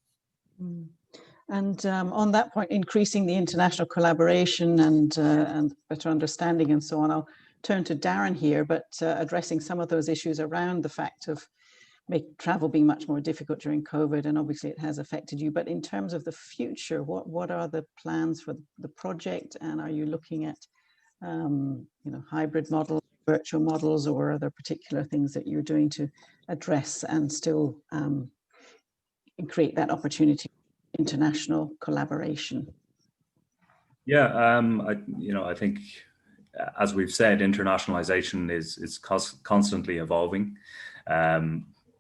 And on that point, increasing the international collaboration and better understanding and so on, I'll turn to Darren here, but addressing some of those issues around the fact of travel being much more difficult during COVID, and obviously it has affected you. But in terms of the future, what are the plans for the project, and are you looking at hybrid models, virtual models, or are there particular things that you're doing to address and still create that opportunity for international collaboration?
Yeah, I think, as we've said, internationalization is constantly evolving.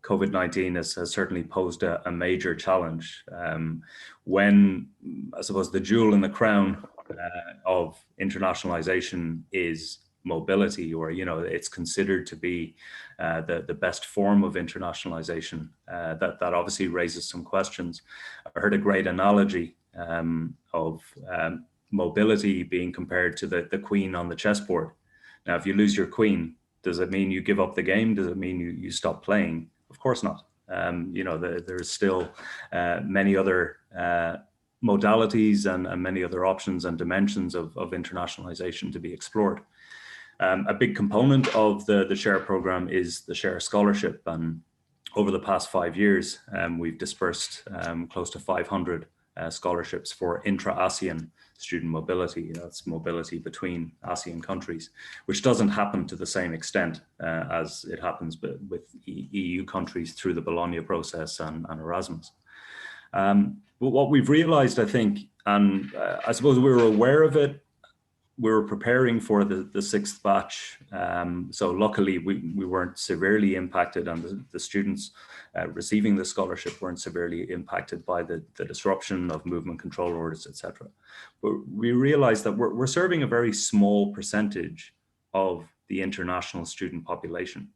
COVID-19 has certainly posed a major challenge. When, I suppose, the jewel in the crown of internationalization is mobility, or it's considered to be the best form of internationalization, that obviously raises some questions. I heard a great analogy of mobility being compared to the queen on the chessboard. Now, if you lose your queen, does it mean you give up the game? Does it mean you stop playing? Of course not. There's still many other modalities and many other options and dimensions of internationalization to be explored. A big component of the SHARE program is the SHARE scholarship. And over the past 5 years, we've dispersed close to 500 scholarships for intra-ASEAN student mobility. That's mobility between ASEAN countries, which doesn't happen to the same extent as it happens with EU countries through the Bologna process and Erasmus. But what we've realized, I think, and I suppose we were aware of it, we were preparing for the 6th batch. So luckily we weren't severely impacted, and the students receiving the scholarship weren't severely impacted by the disruption of movement control orders, etc. But we realized that we're serving a very small percentage of the international student population.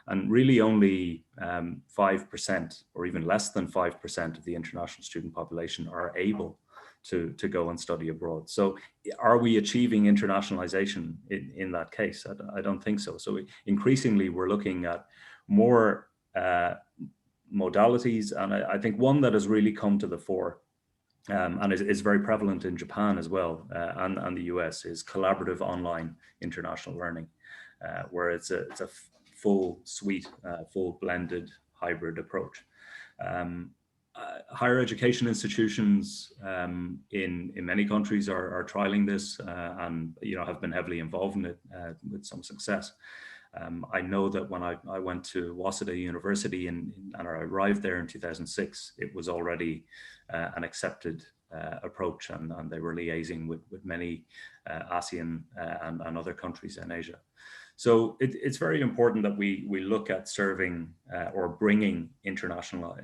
And really only 5% or even less than 5% of the international student population are able to go and study abroad. So are we achieving internationalization in that case? I don't think so. So increasingly we're looking at more modalities. And I think one that has really come to the fore and is very prevalent in Japan as well, and the US, is collaborative online international learning, where it's a full suite, full blended hybrid approach. Higher education institutions in many countries are trialing this and have been heavily involved in it with some success. I know that when I went to Waseda University and I arrived there in 2006, it was already an accepted approach, and they were liaising with many ASEAN and other countries in Asia. So it's very important that we look at serving or bringing international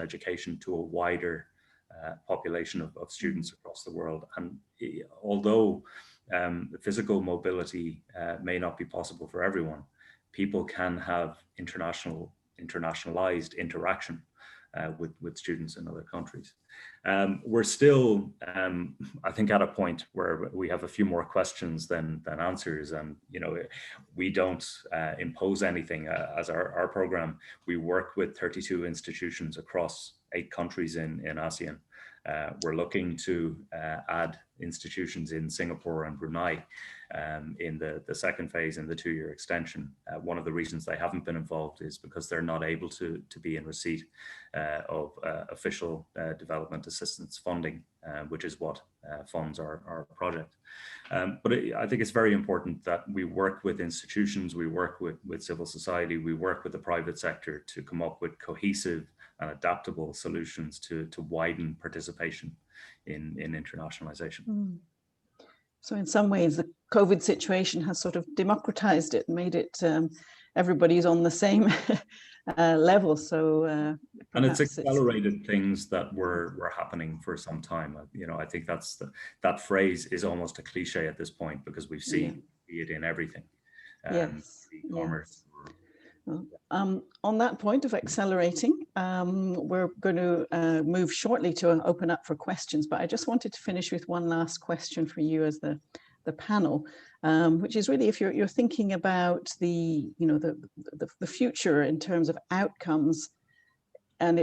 education to a wider population of students across the world. And although physical mobility may not be possible for everyone, people can have internationalized interaction with students in other countries. We're still, I think, at a point where we have a few more questions than answers, and we don't impose anything as our program. We work with 32 institutions across 8 countries in ASEAN. We're looking to add institutions in Singapore and Brunei in the second phase in the 2-year extension. One of the reasons they haven't been involved is because they're not able to be in receipt of official development assistance funding, which is what funds our project. But I think it's very important that we work with institutions, we work with civil society, we work with the private sector to come up with cohesive and adaptable solutions to widen participation in internationalization.
So in some ways, the COVID situation has sort of democratized it, made it everybody's on the same level. So
and it's accelerated things that were happening for some time. I think that phrase is almost a cliche at this point, because we've seen it in everything. E-commerce.
On that point of accelerating, we're going to move shortly to open up for questions, but I just wanted to finish with one last question for you as the panel, which is really, if you're thinking about the future in terms of outcomes, and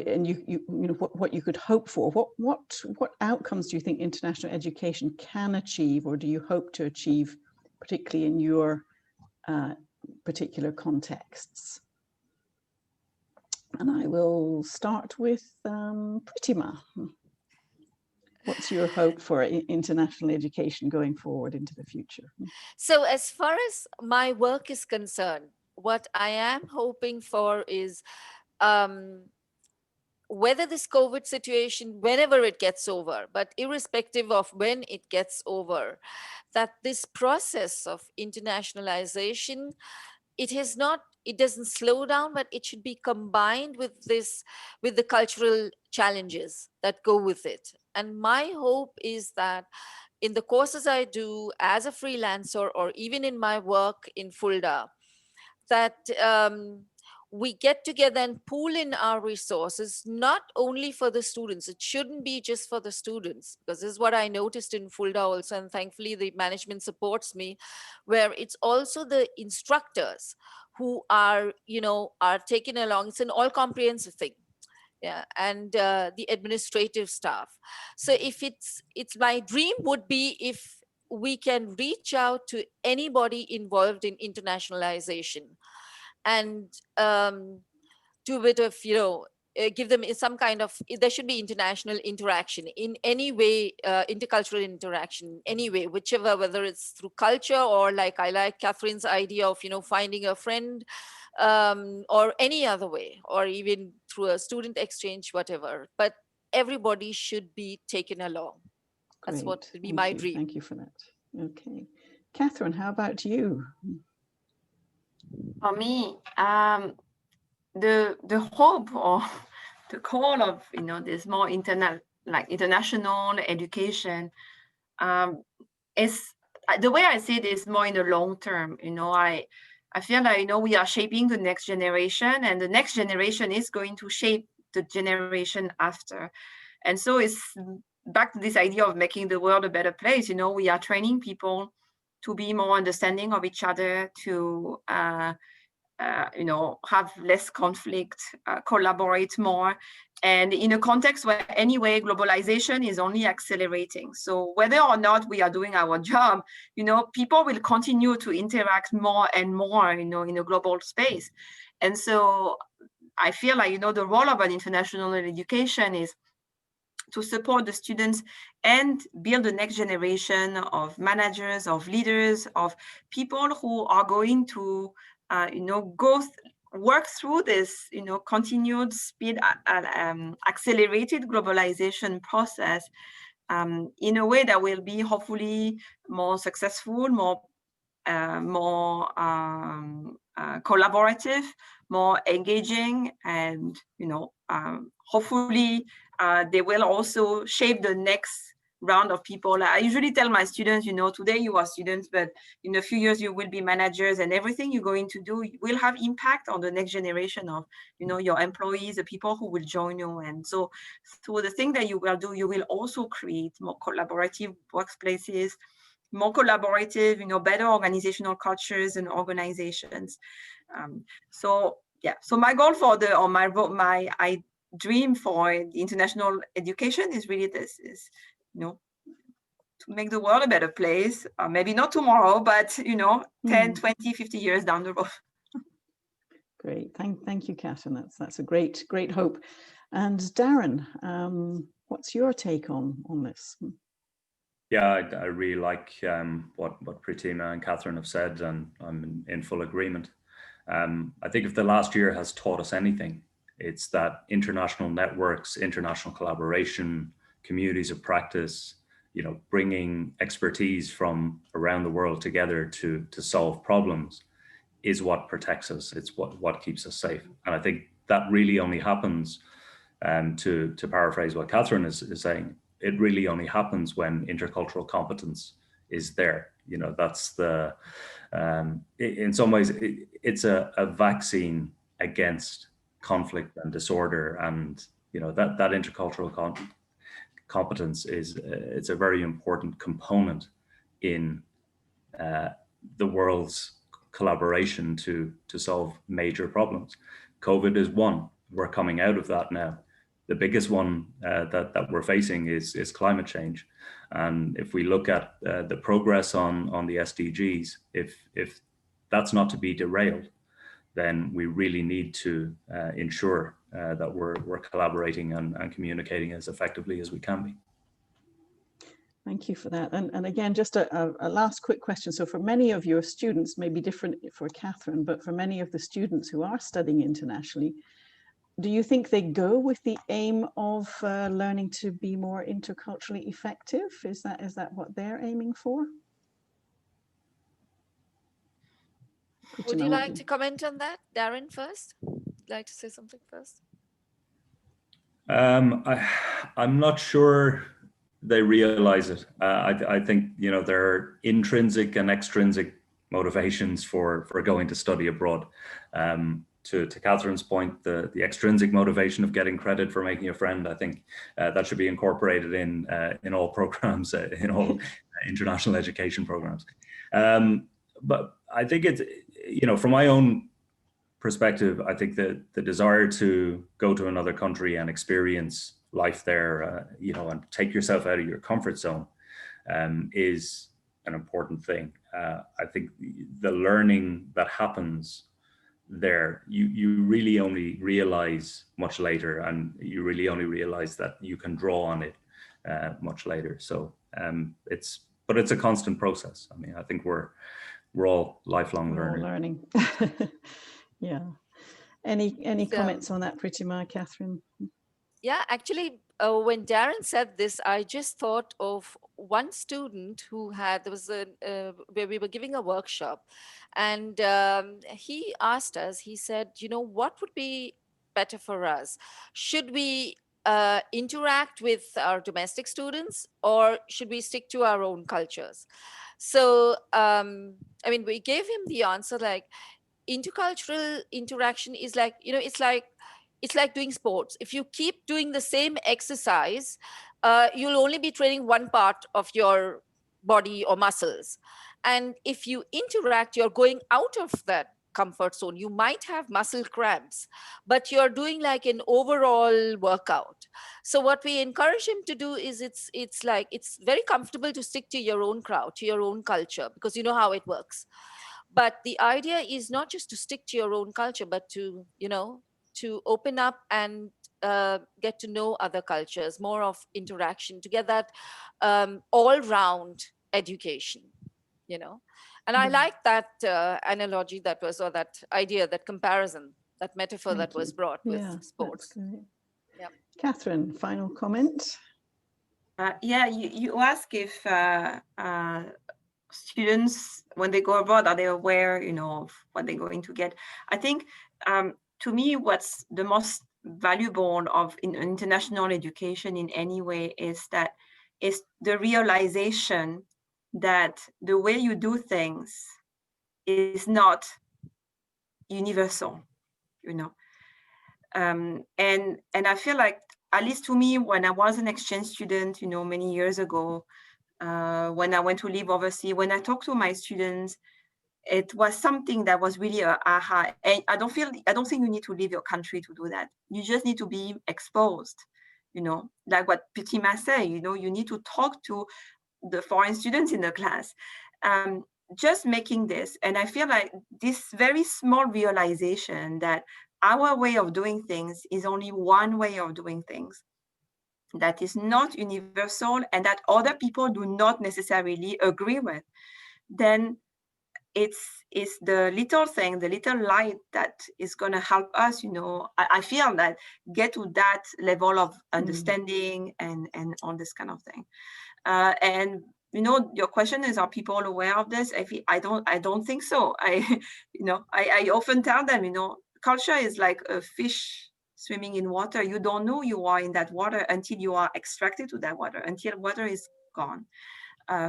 what you could hope for, what outcomes do you think international education can achieve, or do you hope to achieve, particularly in your particular contexts? And I will start with Pritima. What's your hope for international education going forward into the future?
So as far as my work is concerned, what I am hoping for is whether this COVID situation, whenever it gets over, but irrespective of when it gets over, that this process of internationalization, it doesn't slow down, but it should be combined with the cultural challenges that go with it. And my hope is that in the courses I do as a freelancer, or even in my work in Fulda, that we get together and pool in our resources, not only for the students. It shouldn't be just for the students, because this is what I noticed in Fulda also, and thankfully the management supports me, where it's also the instructors who are taken along. It's an all-comprehensive thing. Yeah, and the administrative staff. So if it's my dream would be if we can reach out to anybody involved in internationalization and do a bit of, give them some kind of, there should be international interaction in any way, intercultural interaction, anyway, whichever, whether it's through culture or I like Catherine's idea of, finding a friend, or any other way, or even through a student exchange, whatever. But everybody should be taken along. That's what would be my dream.
Thank you for that. Okay. Catherine, how about you?
For me, the hope or the call of this more international education is, the way I see it is more in the long term. I feel like we are shaping the next generation, and the next generation is going to shape the generation after. And so it's back to this idea of making the world a better place. We are training people to be more understanding of each other, to have less conflict, collaborate more, And in a context where anyway, globalization is only accelerating. So whether or not we are doing our job, people will continue to interact more and more, in a global space. And so I feel like, the role of an international education is to support the students and build the next generation of managers, of leaders, of people who are going to, work through this, continued speed, accelerated globalization process in a way that will be hopefully more successful, more collaborative, more engaging, and hopefully they will also shape the next round of people. I usually tell my students, today you are students, but in a few years you will be managers, and everything you're going to do will have impact on the next generation of, your employees, the people who will join you. And so through the thing that you will do, you will also create more collaborative workplaces, more collaborative, better organizational cultures and organizations. So yeah, so my goal for my dream for the international education is really this, is, to make the world a better place, maybe not tomorrow, but, 10, 20, 50 years down the road.
Great, thank you, Catherine. That's a great hope. And Darren, what's your take on this?
Yeah, I really like what Pratima and Catherine have said, and I'm in full agreement. I think if the last year has taught us anything, it's that international networks, international collaboration, communities of practice, bringing expertise from around the world together to solve problems is what protects us. It's what keeps us safe. And I think that really only happens, to paraphrase what Catherine is saying, it really only happens when intercultural competence is there. That's the, in some ways, it's a vaccine against conflict and disorder. And, that intercultural competence it's a very important component in the world's collaboration to solve major problems. COVID is one. We're coming out of that now. The biggest one that we're facing is climate change. And if we look at the progress on the SDGs, if that's not to be derailed, then we really need to ensure that we're collaborating and communicating as effectively as we can be.
Thank you for that. And again, just a last quick question. So for many of your students, maybe different for Catherine, but for many of the students who are studying internationally, do you think they go with the aim of learning to be more interculturally effective? Is that what they're aiming for?
Would you like to comment on that, Darren, first? Would you like to say something first?
I'm not sure they realize it. I think, there are intrinsic and extrinsic motivations for going to study abroad. To Catherine's point, the extrinsic motivation of getting credit for making a friend, I think that should be incorporated in all programs, in all international education programs. But I think it's, from my own perspective, I think that the desire to go to another country and experience life there, and take yourself out of your comfort zone is an important thing. I think the learning that happens there, you really only realize much later, and you really only realize that you can draw on it much later. So it's a constant process. I mean, I think we're all lifelong learning.
Yeah. Any comments on that, Pratima, Catherine?
Yeah, actually, when Darren said this, I just thought of one student who there was where we were giving a workshop, and he asked us, he said, what would be better for us? Should we interact with our domestic students, or should we stick to our own cultures? So, we gave him the answer, like, intercultural interaction is like, it's like doing sports. If you keep doing the same exercise, you'll only be training one part of your body or muscles. And if you interact, you're going out of that comfort zone. You might have muscle cramps, but you're doing like an overall workout. So what we encourage him to do is it's like it's very comfortable to stick to your own crowd, to your own culture, because you know how it works. But the idea is not just to stick to your own culture, but to, you know, to open up and get to know other cultures, more of interaction, to get that all-round education, you know. And I like that analogy that was, or that idea, that comparison, that metaphor
Thank
that was
you.
brought with
Yeah, that's
sports.
great.
Yep.
Catherine, final comment?
Yeah, you ask if students, when they go abroad, are they aware, you know, of what they're going to get? I think, to me, what's the most valuable of in international education in any way is the realization that the way you do things is not universal, you know. And I feel like, at least to me, when I was an exchange student, you know, many years ago, when I went to live overseas, when I talked to my students, it was something that was really a aha. And I don't think you need to leave your country to do that. You just need to be exposed, you know, like what Pitima said, you know, you need to talk to the foreign students in the class. Just making this, and I feel like this very small realization that our way of doing things is only one way of doing things, that is not universal, and that other people do not necessarily agree with, then it's the little thing, the little light that is going to help us, you know. I feel that get to that level of understanding and all this kind of thing. And you know, your question is, are people aware of this? I don't think so. You know, I often tell them, you know, culture is like a fish swimming in water. You don't know you are in that water until you are extracted to that water, until water is gone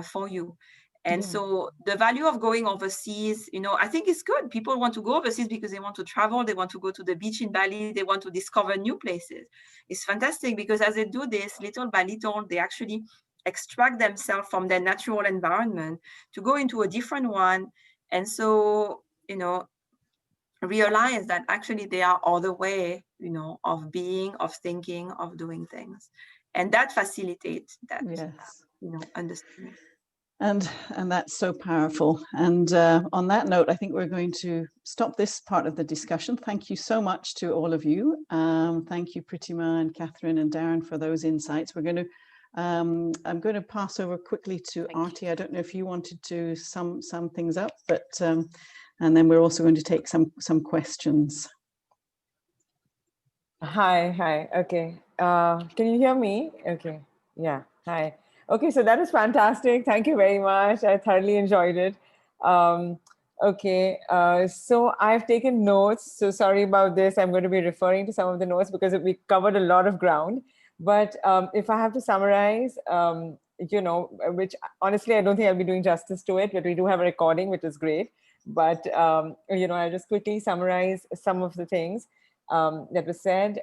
for you. And so the value of going overseas, you know, I think it's good. People want to go overseas because they want to travel. They want to go to the beach in Bali. They want to discover new places. It's fantastic because as they do this, little by little, they actually extract themselves from their natural environment to go into a different one. And so, you know, realize that actually there are other ways, you know, of being, of thinking, of doing things. And that facilitates that,
Yes.
you know, understanding.
And that's so powerful. And on that note, I think we're going to stop this part of the discussion. Thank you so much to all of you. Thank you, Pritima and Catherine and Darren, for those insights. We're going to, I'm going to pass over quickly to Artie. I don't know if you wanted to sum things up, but and then we're also going to take some questions.
Hi. Okay. Can you hear me? Okay. Yeah. Hi. Okay. So that is fantastic. Thank you very much. I thoroughly enjoyed it. Okay. So I've taken notes. So sorry about this. I'm going to be referring to some of the notes because we covered a lot of ground. But if I have to summarize, you know, which honestly, I don't think I'll be doing justice to it, but we do have a recording, which is great. But, you know, I'll just quickly summarize some of the things that was said.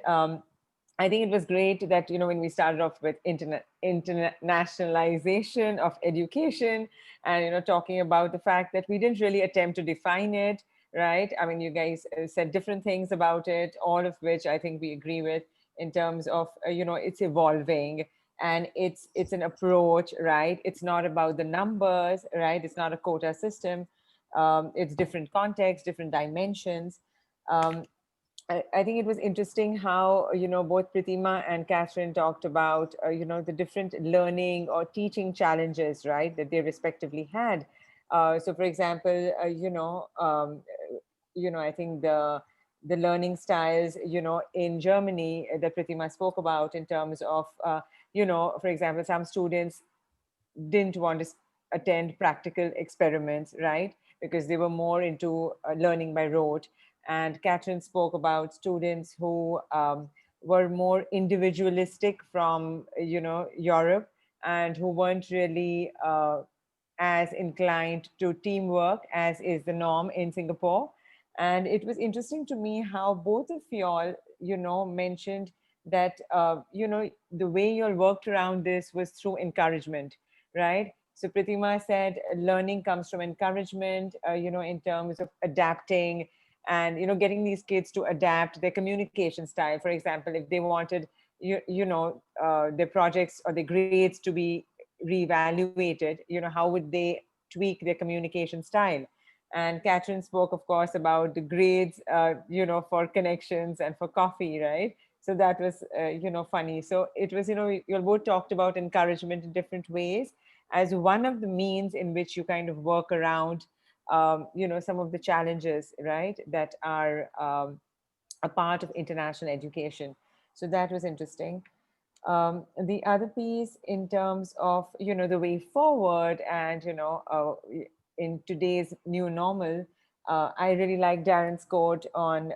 I think it was great that, you know, when we started off with internationalization of education and, you know, talking about the fact that we didn't really attempt to define it, right? I mean, you guys said different things about it, all of which I think we agree with in terms of, you know, it's evolving and it's an approach, right? It's not about the numbers, right? It's not a quota system. It's different contexts, different dimensions. I think it was interesting how, you know, both Pritima and Catherine talked about, you know, the different learning or teaching challenges, right, that they respectively had. So, for example, you know, I think the learning styles, you know, in Germany that Pritima spoke about in terms of, you know, for example, some students didn't want to attend practical experiments, right, because they were more into learning by rote. And Catherine spoke about students who were more individualistic from, you know, Europe and who weren't really as inclined to teamwork as is the norm in Singapore. And it was interesting to me how both of y'all, you know, mentioned that, you know, the way you all worked around this was through encouragement, right? So Pratima said learning comes from encouragement, in terms of adapting and, getting these kids to adapt their communication style. For example, if they wanted, their projects or their grades to be reevaluated, how would they tweak their communication style? And Catherine spoke, of course, about the grades, for connections and for coffee, right? So that was, funny. So it was, you both talked about encouragement in different ways as one of the means in which you kind of work around, some of the challenges, right, that are a part of international education. So that was interesting. The other piece in terms of, the way forward and, in today's new normal, I really like Darren's quote on,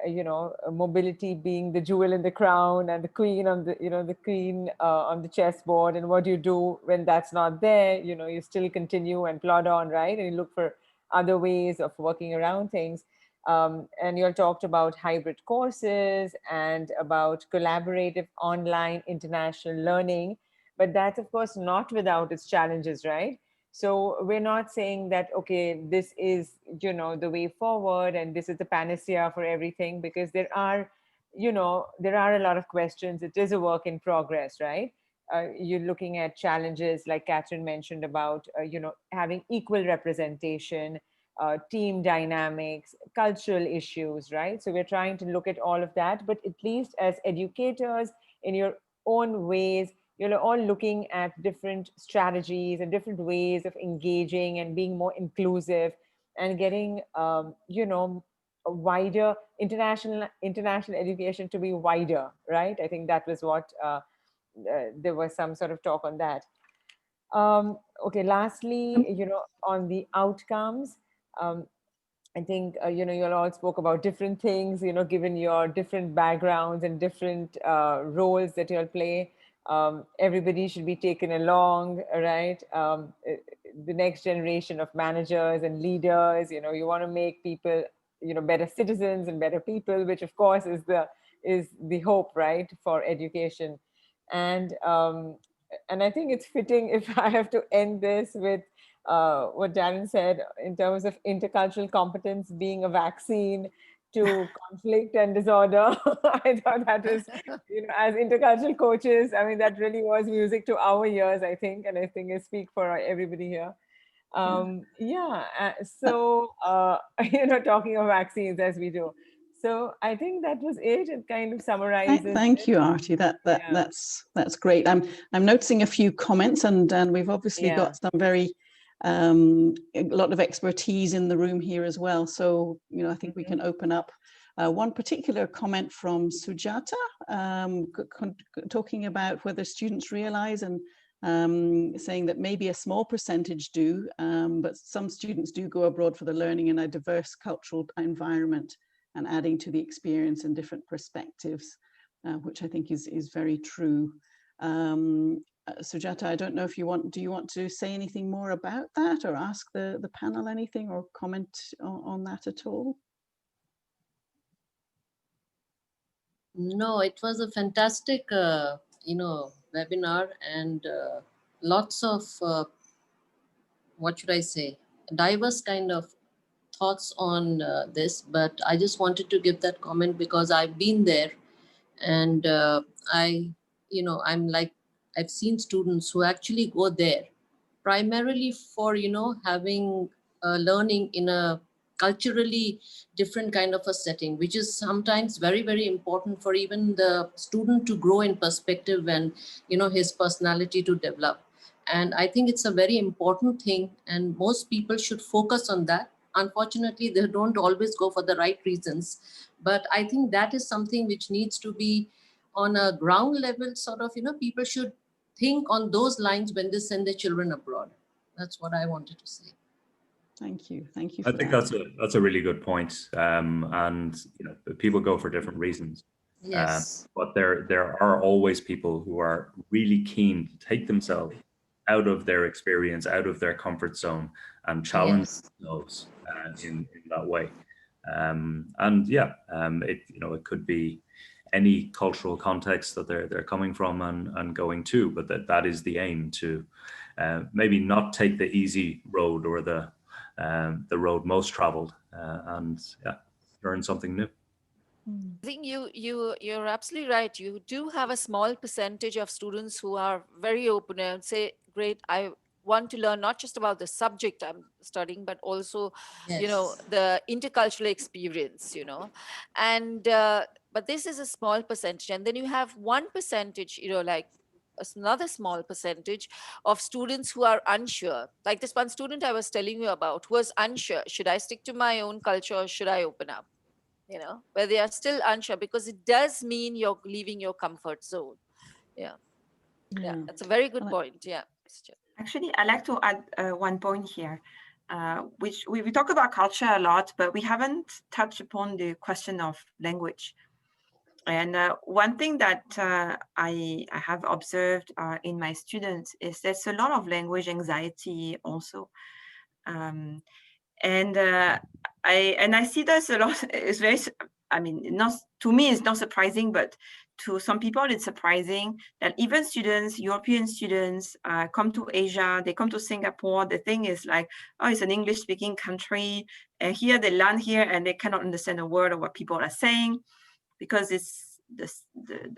mobility being the jewel in the crown and the queen on the, the queen on the chessboard. And what do you do when that's not there? You still continue and plod on, right? And you look for other ways of working around things. And you all talked about hybrid courses and about collaborative online international learning, but that's of course not without its challenges, right? So we're not saying that, okay, this is, the way forward and this is the panacea for everything, because there are a lot of questions. It is a work in progress, right? You're looking at challenges like Catherine mentioned about, having equal representation, team dynamics, cultural issues, right? So we're trying to look at all of that, but at least as educators in your own ways, you're all looking at different strategies and different ways of engaging and being more inclusive and getting, a wider international education to be wider, right? I think that was what, there was some sort of talk on that. Okay, lastly, on the outcomes, I think, you all spoke about different things, given your different backgrounds and different roles that you'll play. Everybody should be taken along, right? The next generation of managers and leaders, you want to make people, better citizens and better people, which of course is the hope, right, for education. And I think it's fitting if I have to end this with what Darren said in terms of intercultural competence being a vaccine to conflict and disorder. I thought that was, as intercultural coaches, I mean, that really was music to our ears, I think, and I think I speak for everybody here. So, talking of vaccines as we do. So I think that was it. It kind of summarizes.
Thank you, Artie. That's great. I'm noticing a few comments, and we've obviously got some very a lot of expertise in the room here as well. So I think we can open up. One particular comment from Sujata, talking about whether students realize and saying that maybe a small percentage do, but some students do go abroad for the learning in a diverse cultural environment and adding to the experience and different perspectives, which I think is very true. Sujata, I don't know if do you want to say anything more about that or ask the panel anything or comment on that at all?
No, it was a fantastic, webinar and lots of, what should I say, diverse kind of thoughts on this, but I just wanted to give that comment because I've been there and I'm like, I've seen students who actually go there primarily for, having learning in a culturally different kind of a setting, which is sometimes very, very important for even the student to grow in perspective and, his personality to develop. And I think it's a very important thing and most people should focus on that. Unfortunately, they don't always go for the right reasons. But I think that is something which needs to be on a ground level, sort of, people should think on those lines when they send their children abroad. That's what I wanted to say.
Thank you. Thank you.
I think that's a really good point. And people go for different reasons.
Yes.
But there are always people who are really keen to take themselves out of their experience, out of their comfort zone, and challenge themselves in that way. It could be any cultural context that they're coming from and going to, but that is the aim, to maybe not take the easy road or the road most traveled, and yeah, learn something new.
I think you're absolutely right. You do have a small percentage of students who are very open and say, "Great, I want to learn not just about the subject I'm studying, but also, you know,
Yes.
the intercultural experience, you know." And but this is a small percentage, and then you have 1%, you know, like another small percentage of students who are unsure. Like this one student I was telling you about, who was unsure: should I stick to my own culture or should I open up? You know, where they are still unsure, because it does mean you're leaving your comfort zone. Yeah, yeah, that's a very good point. Yeah.
Actually, I like to add one point here, which we talk about culture a lot, but we haven't touched upon the question of language. And one thing that I have observed in my students is there's a lot of language anxiety also. And I see this a lot. It's very, I mean, not to me, it's not surprising, but to some people, it's surprising that even students, European students, come to Asia, they come to Singapore. The thing is like, oh, it's an English-speaking country, and here they land here and they cannot understand a word of what people are saying, because it's the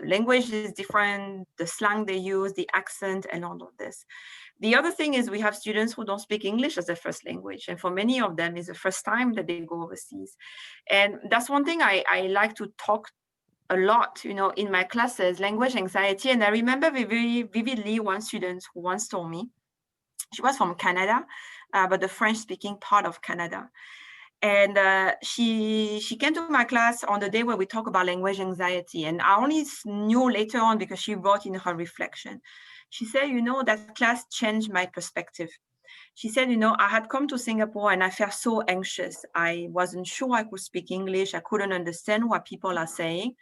language is different, the slang they use, the accent, and all of this. The other thing is we have students who don't speak English as their first language. And for many of them, it's the first time that they go overseas. And that's one thing I like to talk a lot, you know, in my classes, language anxiety. And I remember very vividly one student who once told me, she was from Canada, but the French-speaking part of Canada. And she came to my class on the day where we talk about language anxiety. And I only knew later on because she wrote in her reflection. She said, you know, that class changed my perspective. She said, you know, I had come to Singapore and I felt so anxious. I wasn't sure I could speak English. I couldn't understand what people are saying.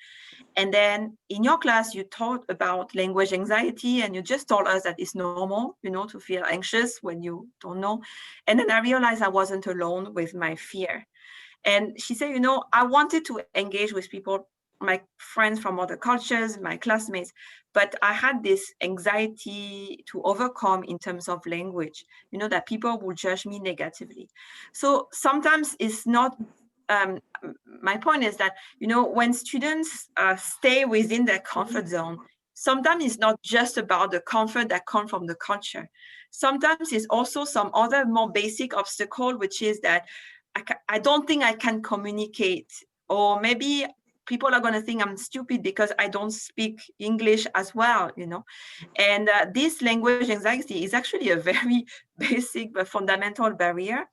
And then in your class, you taught about language anxiety and you just told us that it's normal, you know, to feel anxious when you don't know. And then I realized I wasn't alone with my fear. And she said, you know, I wanted to engage with people, my friends from other cultures, my classmates, but I had this anxiety to overcome in terms of language, you know, that people will judge me negatively. So sometimes it's not, my point is that, you know, when students stay within their comfort zone, sometimes it's not just about the comfort that comes from the culture. Sometimes it's also some other more basic obstacle, which is that I don't think I can communicate, or maybe people are going to think I'm stupid because I don't speak English as well, you know. And this language anxiety is actually a very basic but fundamental barrier.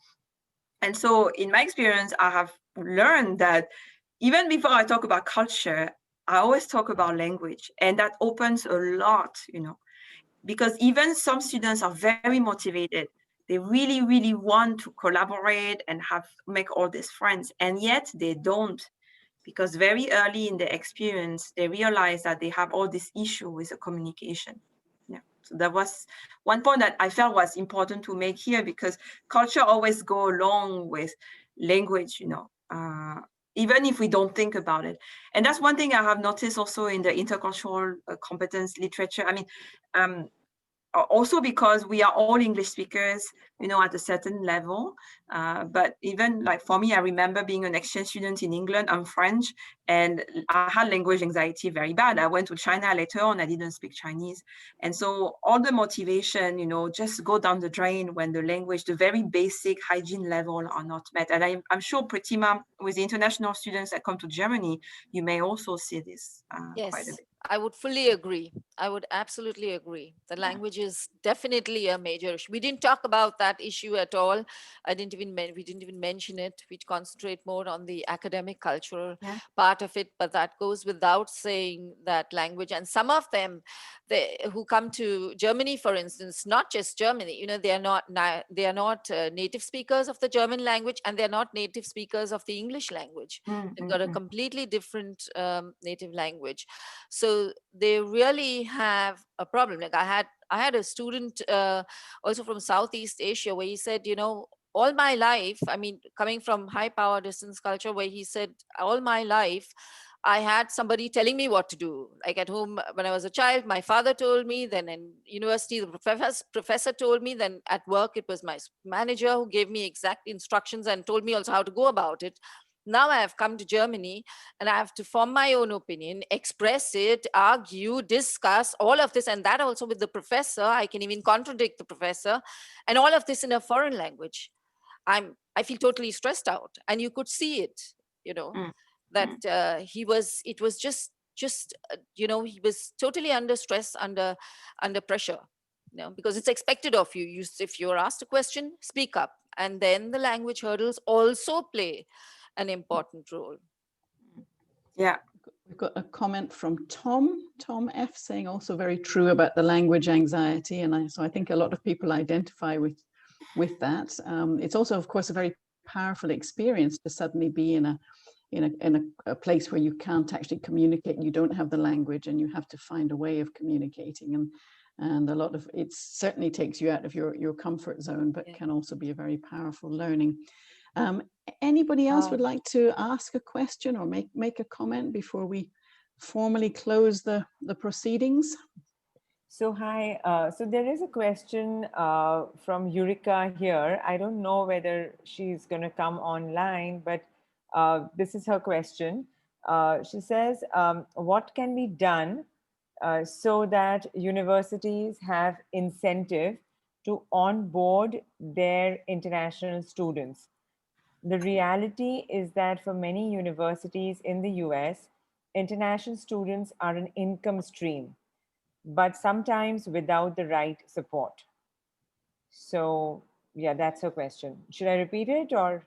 And so in my experience, I have learned that even before I talk about culture, I always talk about language, and that opens a lot, you know, because even some students are very motivated. They really, really want to collaborate and make all these friends, and yet they don't, because very early in their experience, they realize that they have all this issue with the communication. Yeah, so that was one point that I felt was important to make here, because culture always go along with language, you know, even if we don't think about it. And that's one thing I have noticed also in the intercultural competence literature. I mean, also because we are all English speakers, you know, at a certain level. But even like for me, I remember being an exchange student in England. I'm French, and I had language anxiety very bad. I went to China later on, I didn't speak Chinese. And so all the motivation, you know, just go down the drain when the language, the very basic hygiene level are not met. And I'm sure, Pratima, with the international students that come to Germany, you may also see this quite a
Yes,
bit.
I would fully agree. I would absolutely agree. The
Yeah.
language is definitely a major issue. We didn't talk about that issue at all. We didn't even mention it. We concentrate more on the academic cultural
Yeah.
part of it, but that goes without saying that language. And some of them, who come to Germany, for instance, not just Germany, you know, they are not native speakers of the German language, and they're not native speakers of the English language. They've got a completely different native language. So they really have a problem. Like I had a student also from Southeast Asia, where he said, you know, all my life, I mean, coming from high power distance culture, where he said, all my life, I had somebody telling me what to do. Like at home, when I was a child, my father told me, then in university, the professor told me, then at work, it was my manager who gave me exact instructions and told me also how to go about it. Now I have come to Germany and I have to form my own opinion, express it, argue, discuss all of this, and that also with the professor. I can even contradict the professor, and all of this in a foreign language. I feel totally stressed out, and you could see it, that it was just he was totally under stress, under pressure, because it's expected of you. If you're asked a question, speak up, and then the language hurdles also play an important role.
Yeah.
We've got a comment from Tom F, saying also very true about the language anxiety, and so I think a lot of people identify with that. It's also, of course, a very powerful experience to suddenly be in a place where you can't actually communicate. You don't have the language, and you have to find a way of communicating. And a lot of it certainly takes you out of your comfort zone, but can also be a very powerful learning. Anybody else would like to ask a question or make a comment before we formally close the proceedings?
So hi, so there is a question from Eureka here. I don't know whether she's going to come online, but this is her question. She says, what can be done so that universities have incentive to onboard their international students? The reality is that for many universities in the US, international students are an income stream, but sometimes without the right support. So yeah, that's her question. Should I repeat it or?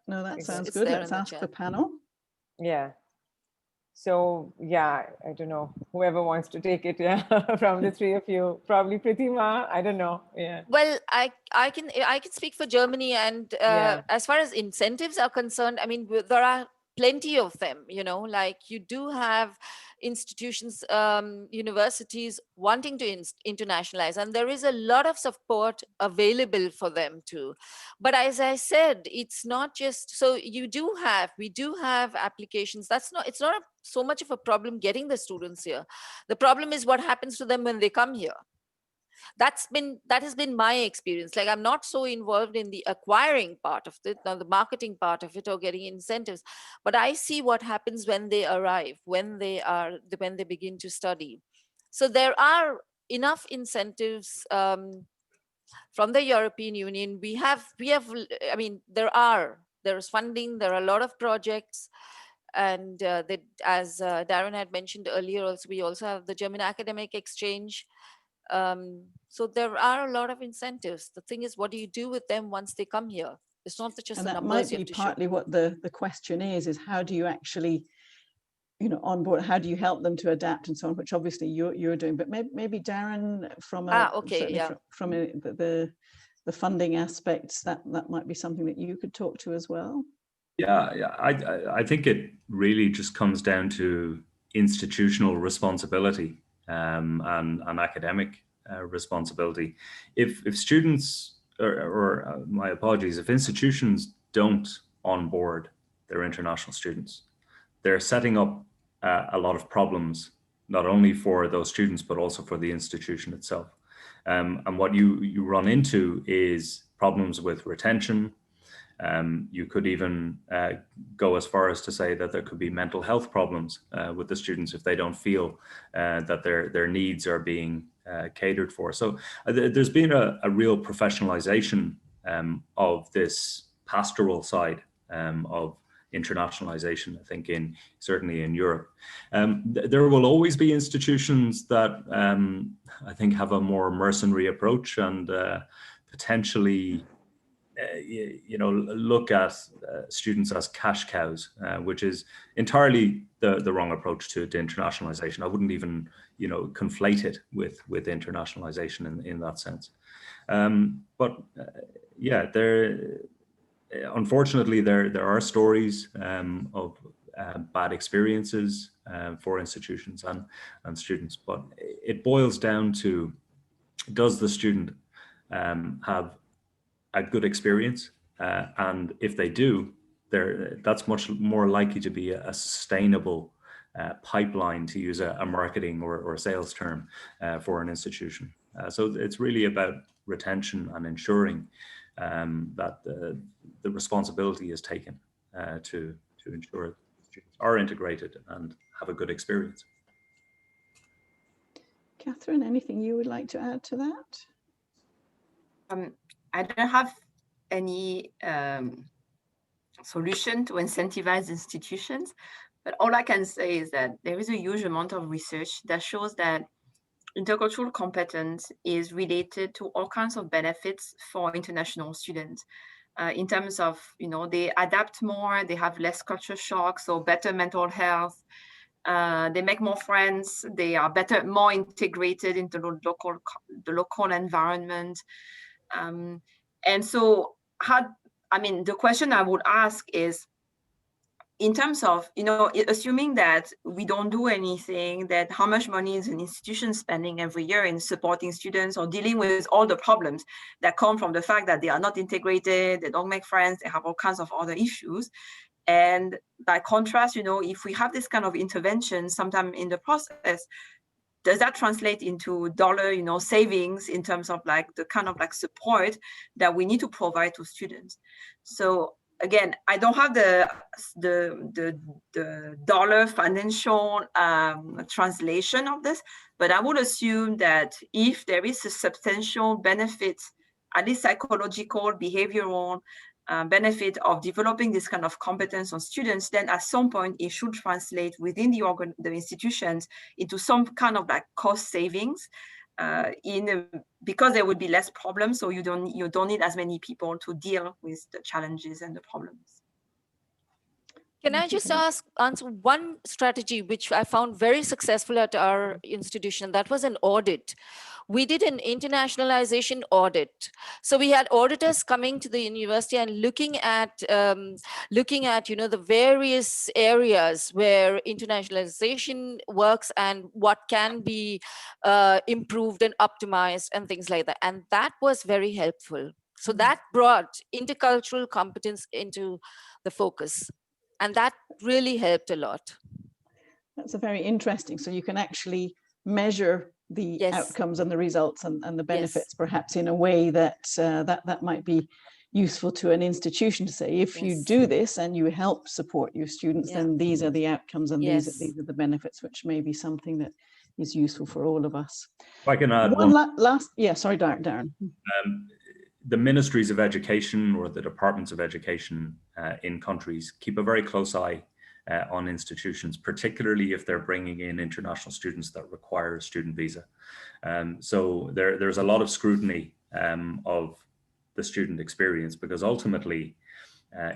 No, that sounds good. Let's ask the panel.
Yeah. So yeah, I don't know, whoever wants to take it, from the three of you, probably Pratima, I don't know. Yeah.
Well, I can speak for Germany, and as far as incentives are concerned, I mean, there are plenty of them, like you do have institutions, universities wanting to internationalize, and there is a lot of support available for them too. But as I said, it's not just, so we do have applications. It's not so much of a problem getting the students here. The problem is what happens to them when they come here. That has been my experience. Like, I'm not so involved in the acquiring part of it, now the marketing part of it, or getting incentives, but I see what happens when they arrive, when they begin to study. So there are enough incentives from the European Union. We have I mean, there's funding, there are a lot of projects, and as Darren had mentioned earlier, also we also have the German Academic Exchange. So there are a lot of incentives. The thing is, what do you do with them once they come here? It's not just
and
the
that
numbers.
Might be partly what the question is how do you actually, onboard? How do you help them to adapt and so on? Which obviously you're doing, but maybe Darren, from from the funding aspects, that might be something that you could talk to as well.
Yeah, I think it really just comes down to institutional responsibility and academic responsibility. If students, or my apologies, if institutions don't onboard their international students, they're setting up a lot of problems, not only for those students, but also for the institution itself. And what you run into is problems with retention. You could even go as far as to say that there could be mental health problems with the students if they don't feel that their needs are being catered for. So there's been a real professionalization of this pastoral side of internationalization, I think, certainly in Europe. There will always be institutions that I think have a more mercenary approach and potentially look at students as cash cows, which is entirely the wrong approach to internationalization. I wouldn't even conflate it with internationalization in that sense. But yeah, unfortunately there are stories of bad experiences for institutions and students, but it boils down to, does the student have a good experience, and if they do, that's much more likely to be a sustainable pipeline, to use a marketing or sales term, for an institution. So it's really about retention and ensuring that the responsibility is taken to ensure students are integrated and have a good experience.
Catherine, anything you would like to add to that?
I don't have any solution to incentivize institutions, but all I can say is that there is a huge amount of research that shows that intercultural competence is related to all kinds of benefits for international students. In terms of, they adapt more, they have less culture shock, so better mental health, they make more friends, they are more integrated into the local environment. And so the question I would ask is, in terms of, assuming that we don't do anything, that how much money is an institution spending every year in supporting students or dealing with all the problems that come from the fact that they are not integrated, they don't make friends, they have all kinds of other issues. And by contrast, if we have this kind of intervention sometime in the process, does that translate into dollar, savings in terms of the kind of support that we need to provide to students? So again, I don't have the dollar financial translation of this, but I would assume that if there is a substantial benefit, at least psychological, behavioral benefit of developing this kind of competence on students, then at some point it should translate within the institutions into some kind of cost savings, because there would be less problems, so you don't need as many people to deal with the challenges and the problems.
Can I just answer one strategy which I found very successful at our institution? That was an audit. We did an internationalization audit. So we had auditors coming to the university and looking at the various areas where internationalization works and what can be improved and optimized and things like that. And that was very helpful. So that brought intercultural competence into the focus. And that really helped a lot.
That's a very interesting. So you can actually measure the outcomes and the results and the benefits, perhaps in a way that that might be useful to an institution to say, if you do this and you help support your students, then these are the outcomes and these are the benefits, which may be something that is useful for all of us.
If I can add
sorry, Darren.
The ministries of education or the departments of education in countries keep a very close eye on institutions, particularly if they're bringing in international students that require a student visa. So there's a lot of scrutiny of the student experience, because ultimately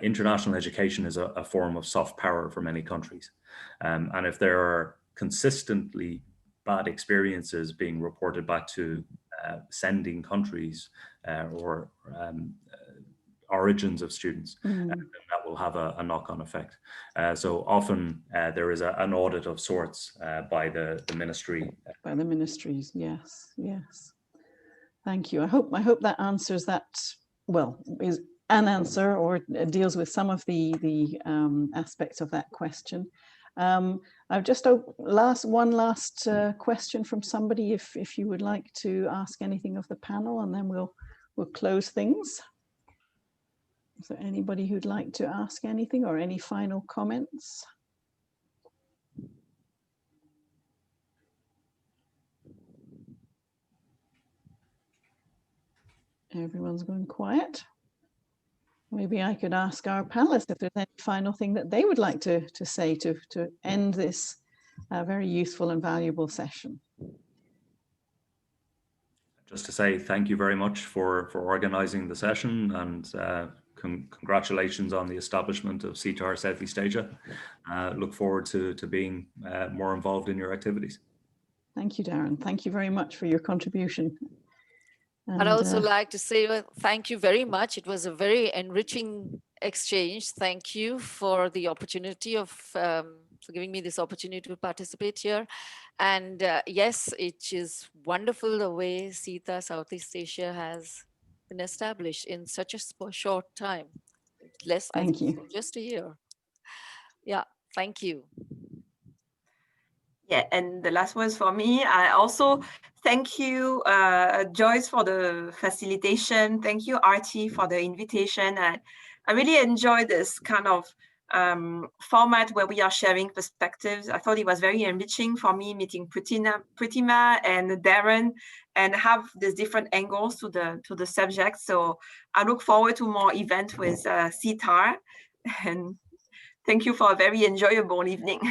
international education is a form of soft power for many countries. And if there are consistently bad experiences being reported back to sending countries or origins of students, that will have a knock-on effect. So often there is an audit of sorts by the ministry.
By the ministries, yes. Thank you. I hope that answers that, well, is an answer or deals with some of the aspects of that question. I've just one last question from somebody, if you would like to ask anything of the panel, and then we'll close things. Is there anybody who'd like to ask anything or any final comments? Everyone's going quiet. Maybe I could ask our panelists if there's any final thing that they would like to say to end this very useful and valuable session.
Just to say thank you very much for organizing the session, and congratulations on the establishment of SIETAR Southeast Asia. Look forward to being more involved in your activities.
Thank you, Darren. Thank you very much for your contribution. And,
I'd also like to say thank you very much. It was a very enriching exchange. Thank you for the opportunity of for giving me this opportunity to participate here. And yes, it is wonderful the way SIETAR Southeast Asia has been established in such a short time. less, I
Thank
think
you.
so, just a year. Yeah, thank you.
Yeah, and the last words for me, I also thank you, Joyce, for the facilitation. Thank you, Artie, for the invitation. I really enjoy this kind of format where we are sharing perspectives. I thought it was very enriching for me meeting Pritima and Darren and have these different angles to the subject. So I look forward to more events with SIETAR, and thank you for a very enjoyable evening.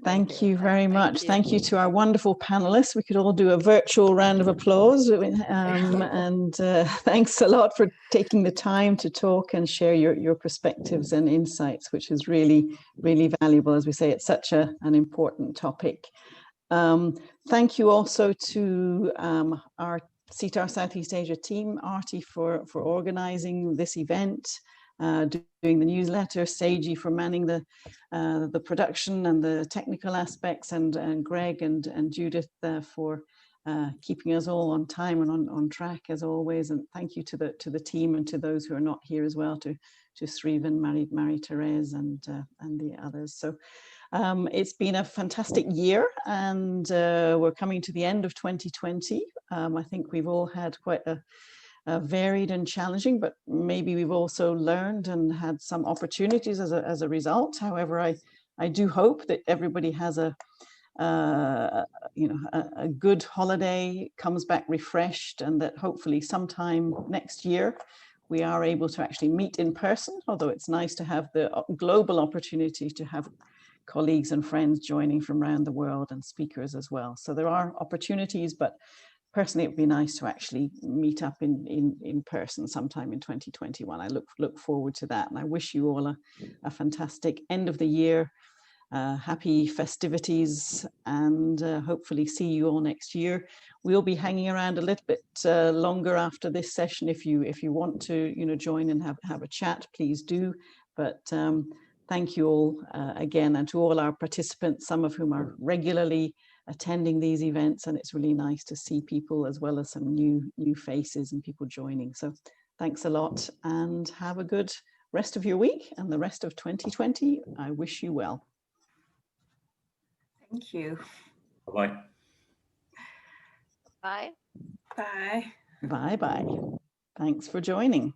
Thank you very much.
you.
Thank you to our wonderful panelists. We could all do a virtual round of applause. And thanks a lot for taking the time to talk and share your perspectives and insights, which is really, really valuable. As we say, it's such an important topic. Thank you also to our SIETAR Southeast Asia team, Artie, for organizing this event. Doing the newsletter, Seiji for manning the production and the technical aspects, and Greg and Judith for keeping us all on time and on track as always. And thank you to the team and to those who are not here as well, to Srivan, Marie-Therese and the others. So it's been a fantastic year, and we're coming to the end of 2020. I think we've all had quite a varied and challenging, but maybe we've also learned and had some opportunities as a result. However, I do hope that everybody has a good holiday, comes back refreshed, and that hopefully sometime next year we are able to actually meet in person, although it's nice to have the global opportunity to have colleagues and friends joining from around the world and speakers as well. So there are opportunities, but personally, it would be nice to actually meet up in person sometime in 2021. I look forward to that, and I wish you all a fantastic end of the year, happy festivities, and hopefully see you all next year. We'll be hanging around a little bit longer after this session. If you want to join and have a chat, please do. But thank you all again, and to all our participants, some of whom are regularly attending these events, and it's really nice to see people as well as some new faces and people joining. So thanks a lot, and have a good rest of your week and the rest of 2020. I wish you well.
Thank you.
Bye.
Bye.
Bye.
Bye-bye. Thanks for joining.